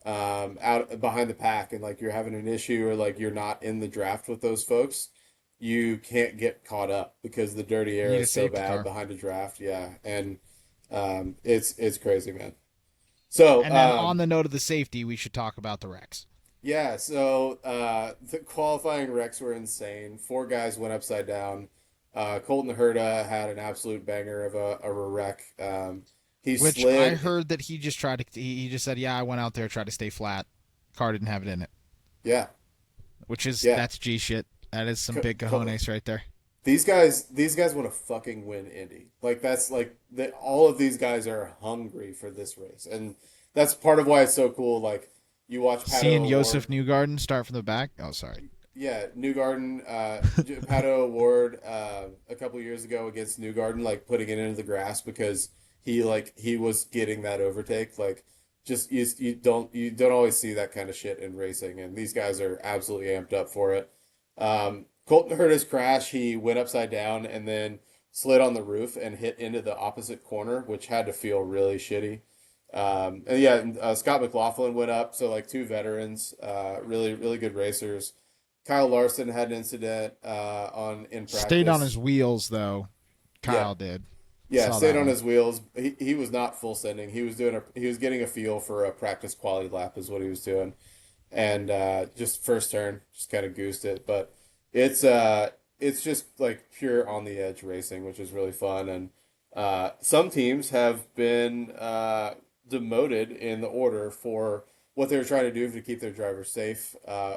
S2: out behind the pack and like you're having an issue or like you're not in the draft with those folks, you can't get caught up because the dirty
S1: You
S2: air
S1: need a
S2: is so
S1: safety
S2: bad
S1: car.
S2: behind a draft. Yeah, and it's crazy, man. So
S1: And then on the note of the safety, we should talk about the wrecks.
S2: the qualifying wrecks were insane. 4 guys went upside down. Colton Herta had an absolute banger of a wreck. He
S1: Which I
S2: slid.
S1: heard that he just tried to. He just said, "Yeah, I went out there, tried to stay flat. Car didn't have it in it."
S2: Yeah,
S1: Which is
S2: yeah.
S1: that's G shit. That is some
S2: Co-
S1: big
S2: co-
S1: cojones right there.
S2: these guys want to fucking win Indy. Like that's like all of these guys are hungry for this race, and that's part of why it's so cool. Like you watch Pato
S1: Seeing Joseph
S2: Award.
S1: Newgarden start from the back. Oh, sorry.
S2: Yeah, Newgarden, Pato Award a couple years ago against Newgarden, like putting it into the grass because he was getting that overtake. Like, just you don't always see that kind of shit in racing, and these guys are absolutely amped up for it. Colton hurt his crash. He went upside down and then slid on the roof and hit into the opposite corner, which had to feel really shitty. And yeah, Scott McLaughlin went up, so like 2 veterans, really really good racers. Kyle Larson had an incident on in
S1: Stayed on
S2: practice.
S1: his wheels though.
S2: Yeah,
S1: Kyle did.
S2: yeah,
S1: Saw
S2: stayed
S1: that
S2: on
S1: one.
S2: his wheels. He was not full sending. He was getting a feel for a practice quality lap is what he was doing, and just first turn just kind of goosed it. But it's uh it's just like pure on the edge racing, which is really fun. And some teams have been demoted in the order for what they were trying to do to keep their drivers safe.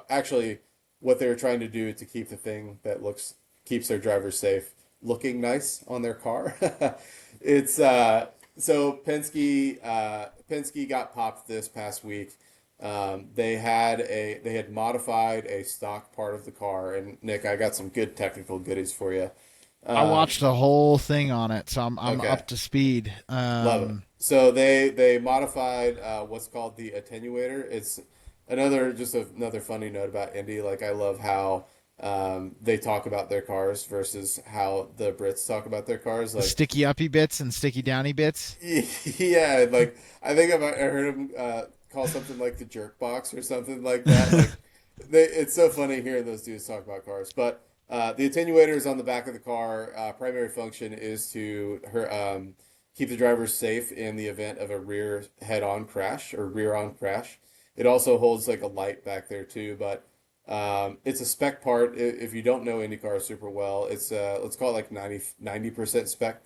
S2: Actually, what they were trying to do to keep the thing that looks keeps their drivers safe looking nice on their car. it's So Penske got popped this past week. They had modified a stock part of the car, and Nick, I got some good technical goodies for you.
S1: I
S2: Um,
S1: watched the whole thing on it, so I'm
S2: okay,
S1: up to speed.
S2: love it. So they modified what's called the attenuator. It's another funny note about Indy. Like I love how they talk about their cars versus how the Brits talk about their cars.
S1: The
S2: Like
S1: sticky uppy bits and sticky downy bits.
S2: yeah, like I heard him call something like the jerk box or something like that. Like it's so funny hearing those dudes talk about cars. But the attenuator is on the back of the car. Primary function is to keep the driver safe in the event of a rear head-on crash or rear-on crash. It also holds like a light back there too, but it's a spec part. If you don't know IndyCar super well, it's let's call it like 90% spec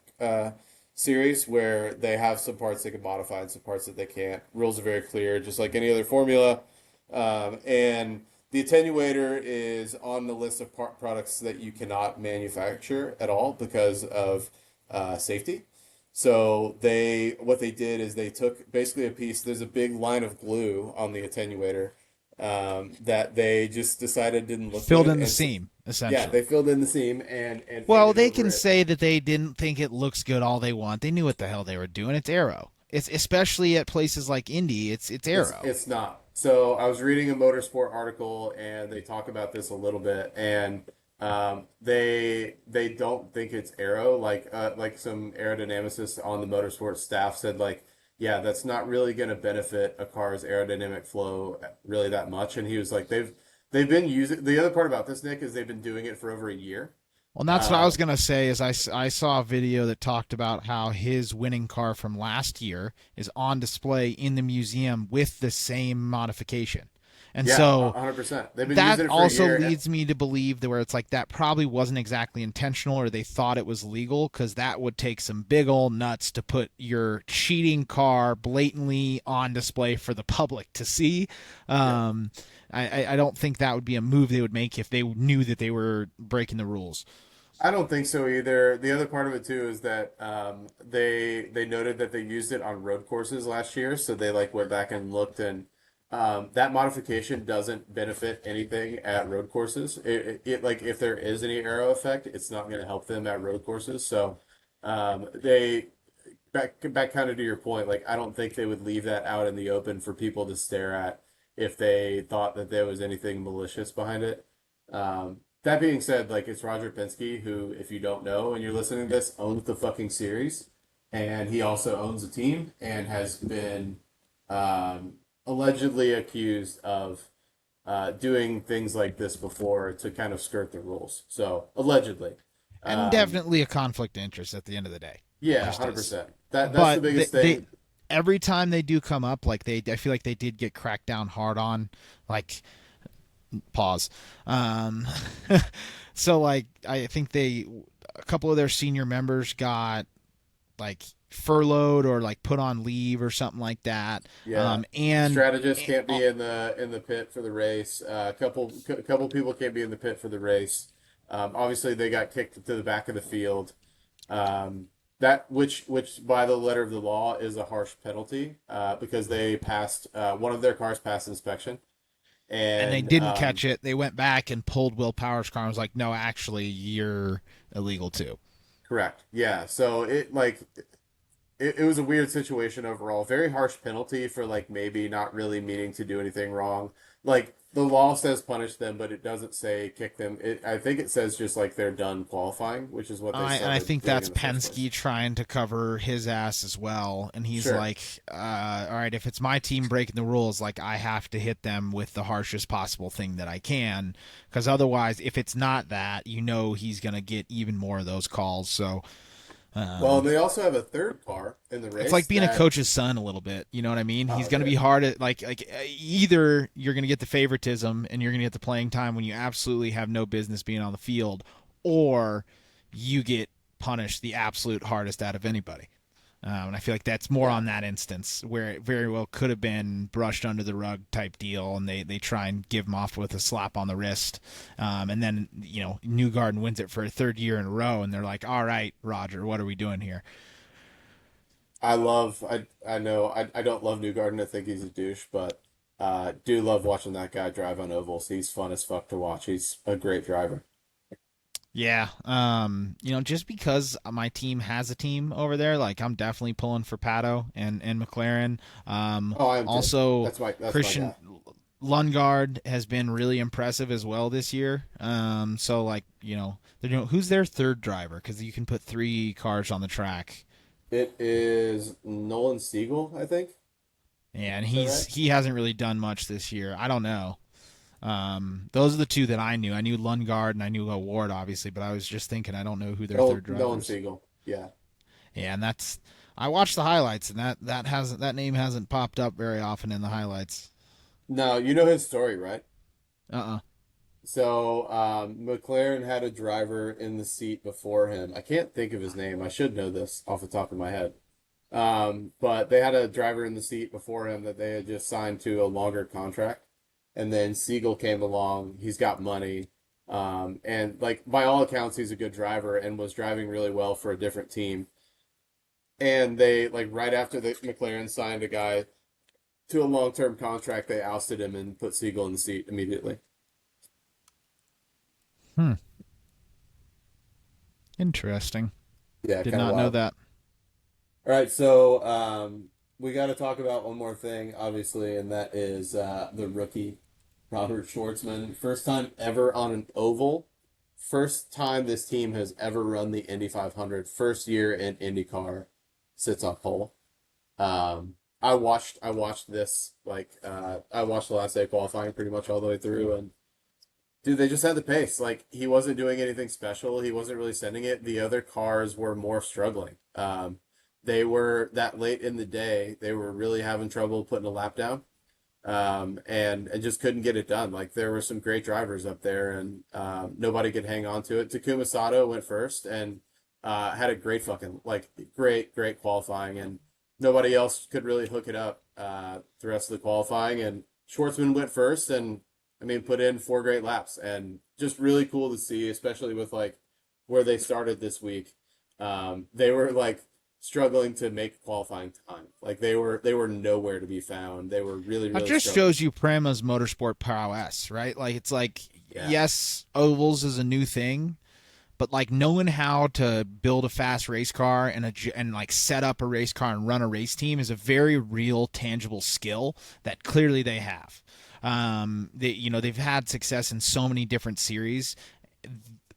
S2: series where they have some parts they can modify and some parts that they can't. Rules are very clear, just like any other formula. And the attenuator is on the list of products that you cannot manufacture at all because of safety. So what they did is they took basically a piece. There's a big line of glue on the attenuator that they just decided didn't look
S1: Filled
S2: good,
S1: in the
S2: and so,
S1: seam,
S2: yeah,
S1: essentially.
S2: they filled in the seam and
S1: Well,
S2: painted
S1: they
S2: over
S1: can
S2: it.
S1: say that they didn't think it looks good all they want. They knew what the hell they were doing. It's aero. It's especially at places like Indy. It's aero.
S2: It's not. So I was reading a motorsport article and they talk about this a little bit, and they don't think it's aero. Like some aerodynamicists on the motorsport staff said, like, yeah, that's not really going to benefit a car's aerodynamic flow really that much. And he was like, they've been using the other part about this, Nick, is they've been doing it for over a year.
S1: Well, that's what I
S2: Uh,
S1: was going to say is I saw a video that talked about how his winning car from last year is on display in the museum with the same modification. And
S2: yeah,
S1: so
S2: 100%. They've been
S1: that
S2: using it for a
S1: also
S2: year.
S1: leads me to believe that where it's like that probably wasn't exactly intentional or they thought it was legal because that would take some big old nuts to put your cheating car blatantly on display for the public to see.
S2: Yeah.
S1: I don't think that would be a move they would make if they knew that they were breaking the rules.
S2: I don't think so either. The other part of it too is that they noted that they used it on road courses last year, so they like went back and looked, and that modification doesn't benefit anything at road courses. Like if there is any aero effect, it's not going to help them at road courses. So they back kind of to your point, like I don't think they would leave that out in the open for people to stare at if they thought that there was anything malicious behind it. That being said, like it's Roger Penske, who, if you don't know and you're listening to this, owns the fucking series, and he also owns a team and has been um, allegedly accused of doing things like this before to kind of skirt the rules. So allegedly,
S1: And
S2: um,
S1: definitely a conflict of interest at the end of the day.
S2: yeah,
S1: Just is.
S2: 100%. That's the
S1: But
S2: biggest
S1: they
S2: thing.
S1: every time they do come up, like I feel like they did get cracked down hard on. Like pause. Um, so like I think a couple of their senior members got like furloughed or like put on leave or something like that.
S2: Yeah.
S1: And
S2: Strategists can't be in the pit for the race. Couple people can't be in the pit for the race. Obviously, they got kicked to the back of the field. That which by the letter of the law is a harsh penalty because they passed one of their cars passed inspection,
S1: they
S2: and
S1: didn't catch it. They went back and pulled Will Power's car and was like, no, actually, you're illegal too.
S2: correct, yeah. So it was a weird situation overall. Very harsh penalty for like maybe not really meaning to do anything wrong. Like the law says punish them, but it doesn't say kick them. I think it says just like they're done qualifying, which is what they
S1: I
S2: started
S1: think
S2: doing
S1: that's
S2: in the first place.
S1: Penske trying to cover his ass as well. And he's
S2: Sure.
S1: like, all right, if it's my team breaking the rules, like I have to hit them with the harshest possible thing that I can. Because otherwise, if it's not that, he's going to get even more of those calls. So
S2: Well,
S1: um,
S2: they also have a third car in the
S1: it's like
S2: race
S1: being a
S2: that
S1: coach's son a little bit. You know what I mean? He's
S2: oh
S1: going to be
S2: dude.
S1: hard at like either you're going to get the favoritism and you're going to get the playing time when you absolutely have no business being on the field, or you get punished the absolute hardest out of anybody. And I feel like that's more
S2: Yeah.
S1: on that instance where it very well could have been brushed under the rug type deal, and they try and give him off with a slap on the wrist. And then, Newgarden wins it for a third year in a row, and they're like, all right, Roger, what are we doing here?
S2: I know I don't love Newgarden. I think he's a douche, but do love watching that guy drive on ovals. He's fun as fuck to watch. He's a great driver.
S1: Yeah, just because my team has a team over there, like I'm definitely pulling for Pato and McLaren.
S2: Oh, I am too.
S1: Also,
S2: That's my
S1: Christian
S2: guy.
S1: Lundgaard has been really impressive as well this year. So like they're who's their third driver because you can put three cars on the track.
S2: It is Nolan Siegel, I think.
S1: Yeah, and
S2: Is that right?
S1: he hasn't really done much this year. I don't know. Those are the two that I knew. I knew Lundgaard and I knew Ward, obviously, but I was just thinking I don't know who their third
S2: Nolan
S1: drivers.
S2: Siegel. Yeah.
S1: Yeah, and that's I watched the highlights, and that name hasn't popped up very often in the highlights.
S2: No, you know his story, right?
S1: Uh.
S2: So, McLaren had a driver in the seat before him. I can't think of his name. I should know this off the top of my head. But they had a driver in the seat before him that they had just signed to a longer contract. And then Siegel came along. He's got money. And like by all accounts, he's a good driver and was driving really well for a different team. And they like right after the McLaren signed a guy to a long-term contract, they ousted him and put Siegel in the seat immediately.
S1: Hmm. Interesting.
S2: Yeah,
S1: Did
S2: kind of
S1: not know
S2: wild.
S1: that.
S2: All right, so we got to talk about one more thing, obviously, and that is the rookie, Robert Schwartzman. First time ever on an oval. First time this team has ever run the Indy 500. First year in IndyCar, sits on pole. I watched this I watched the last day of qualifying pretty much all the way through, and dude, they just had the pace. Like he wasn't doing anything special. He wasn't really sending it. The other cars were more struggling. They were that late in the day. They were really having trouble putting a lap down, and just couldn't get it done. Like there were some great drivers up there, and nobody could hang on to it. Takuma Sato went first and had a great fucking like great qualifying, and nobody else could really hook it up the rest of the qualifying. And Schwartzman went first, and I mean put in four great laps, and just really cool to see, especially with like where they started this week. They were like struggling to make qualifying time. Like they were nowhere to be found. They were
S1: That
S2: really
S1: just
S2: struggling.
S1: shows you Prama's motorsport prowess, right? Like it's like
S2: Yeah.
S1: yes, ovals is a new thing, but like knowing how to build a fast race car and like set up a race car and run a race team is a very real, tangible skill that clearly they have. They've had success in so many different series.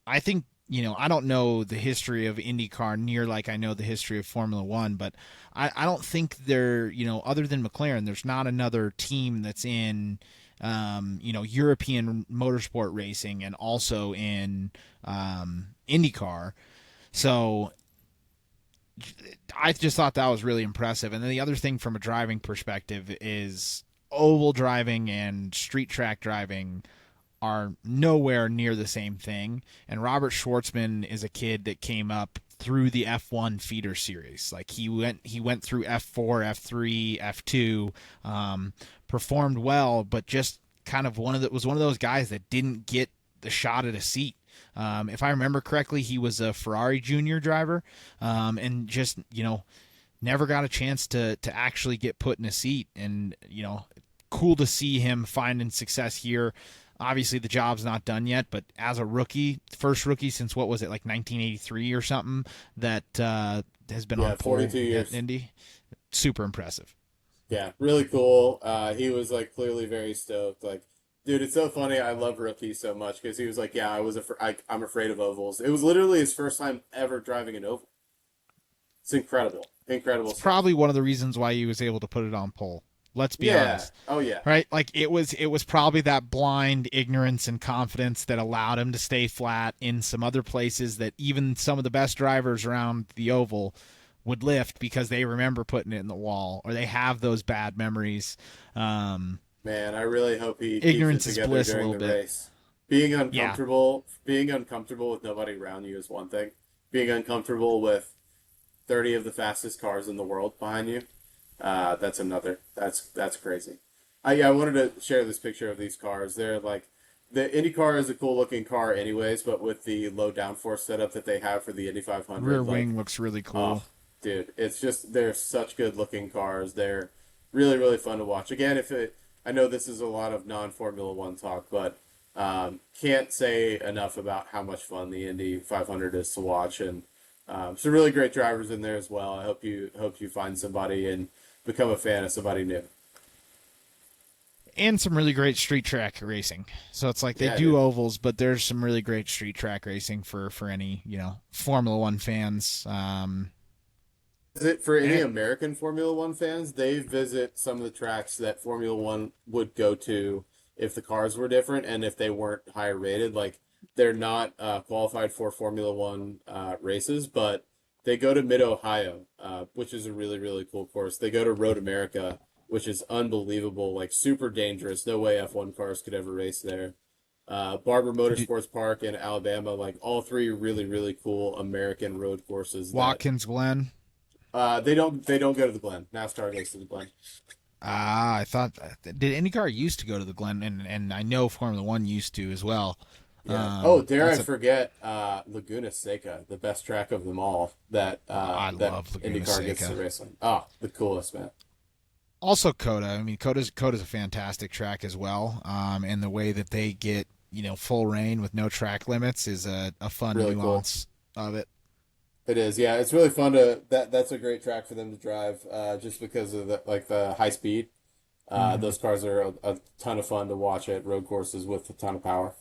S1: I think I don't know the history of IndyCar near like I know the history of Formula One, but I don't think other than McLaren, there's not another team that's in European motorsport racing and also in IndyCar. So I just thought that was really impressive. And then the other thing from a driving perspective is oval driving and street track driving are nowhere near the same thing. And Robert Schwartzman is a kid that came up through the F1 feeder series. Like he went through F4, F3, F2, performed well, but just kind of was one of those guys that didn't get the shot at a seat. If I remember correctly, he was a Ferrari junior driver, and just never got a chance to actually get put in a seat. And cool to see him finding success here. Obviously, the job's not done yet, but as a rookie, first rookie since what was it, like 1983 or something, that has been on
S2: Yeah,
S1: pole
S2: 42
S1: at
S2: years.
S1: Indy. Super impressive.
S2: Yeah, really cool. He was like clearly very stoked. Like, dude, it's so funny. I love rookies so much because he was like, "Yeah, I'm afraid of ovals." It was literally his first time ever driving an oval. It's incredible, incredible
S1: It's
S2: stuff.
S1: probably one of the reasons why he was able to put it on pole. Let's be
S2: Yeah.
S1: honest.
S2: Oh yeah.
S1: Right? Like it was probably that blind ignorance and confidence that allowed him to stay flat in some other places that even some of the best drivers around the oval would lift because they remember putting it in the wall or they have those bad memories. Um,
S2: Man, I really hope he keeps it
S1: Ignorance is
S2: together
S1: bliss a
S2: during
S1: little
S2: the
S1: bit.
S2: race.
S1: Yeah.
S2: Being uncomfortable with nobody around you is one thing. Being uncomfortable with 30 of the fastest cars in the world behind you, that's another. That's crazy. I wanted to share this picture of these cars. They're like the Indy car is a cool looking car anyways, but with the low downforce setup that they have for the Indy
S1: Rear
S2: 500, like
S1: wing looks really
S2: oh,
S1: cool.
S2: Dude, it's just they're such good looking cars. They're really, really fun to watch. Again, I know this is a lot of non-Formula One talk, but can't say enough about how much fun the Indy 500 is to watch, and some really great drivers in there as well. I hope you find somebody and become a fan of somebody new.
S1: And some really great street track racing. So it's like they
S2: Yeah,
S1: do
S2: dude.
S1: ovals, but there's some really great street track racing for any Formula One fans.
S2: Visit for any
S1: And
S2: American Formula One fans, they visit some of the tracks that Formula One would go to if the cars were different and if they weren't higher rated. Like they're not qualified for Formula One races, but they go to Mid Ohio, which is a really, really cool course. They go to Road America, which is unbelievable, like super dangerous. No way F1 cars could ever race there. Barber Motorsports Park in Alabama, like all three really, really cool American road courses that
S1: Watkins Glen.
S2: they don't go to the Glen. NASCAR goes to the Glen.
S1: I thought did IndyCar used to go to the Glen, and I know Formula One used to as well.
S2: Yeah. Oh, dare I
S1: That's a
S2: forget Laguna Seca, the best track of them all
S1: I
S2: that
S1: love Laguna
S2: IndyCar gets to
S1: Seca.
S2: race on. Oh, the coolest, man.
S1: Also Coda. I mean, Coda's a fantastic track as well. And the way that they get full rain with no track limits is a fun
S2: Really cool.
S1: nuance of it.
S2: It is. Yeah, it's really fun to that's a great track for them to drive just because of the high speed.
S1: Hmm.
S2: Those cars are a ton of fun to watch at road courses with a ton of power.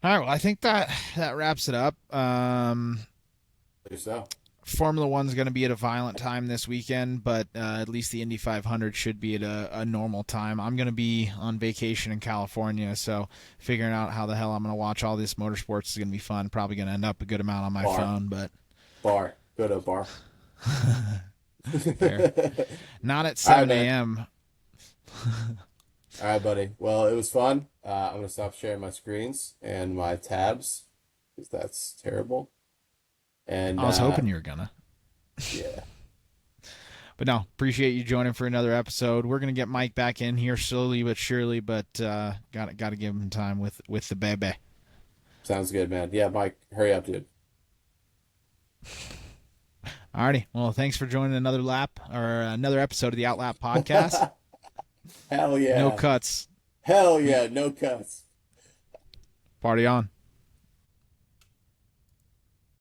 S1: All right, well, I think that wraps it up.
S2: So,
S1: Formula One's going to be at a violent time this weekend, but at least the Indy 500 should be at a normal time. I'm going to be on vacation in California, so figuring out how the hell I'm going to watch all this motorsports is going to be fun. Probably going to end up a good amount on my
S2: bar,
S1: phone, but
S2: bar, go to a bar.
S1: fair. Not at
S2: All right,
S1: 7
S2: man.
S1: a.m.
S2: All right, buddy. Well, it was fun. I'm gonna stop sharing my screens and my tabs because that's terrible. And
S1: I was hoping you were gonna.
S2: yeah,
S1: But no, appreciate you joining for another episode. We're gonna get Mike back in here slowly but surely, but got to give him time with the baby.
S2: sounds good, man. Yeah, Mike, hurry up, dude.
S1: Alrighty. Well, thanks for joining another lap or another episode of the Outlap podcast.
S2: Hell
S1: No
S2: yeah.
S1: cuts.
S2: Hell
S1: We
S2: yeah. No cuts.
S1: party on.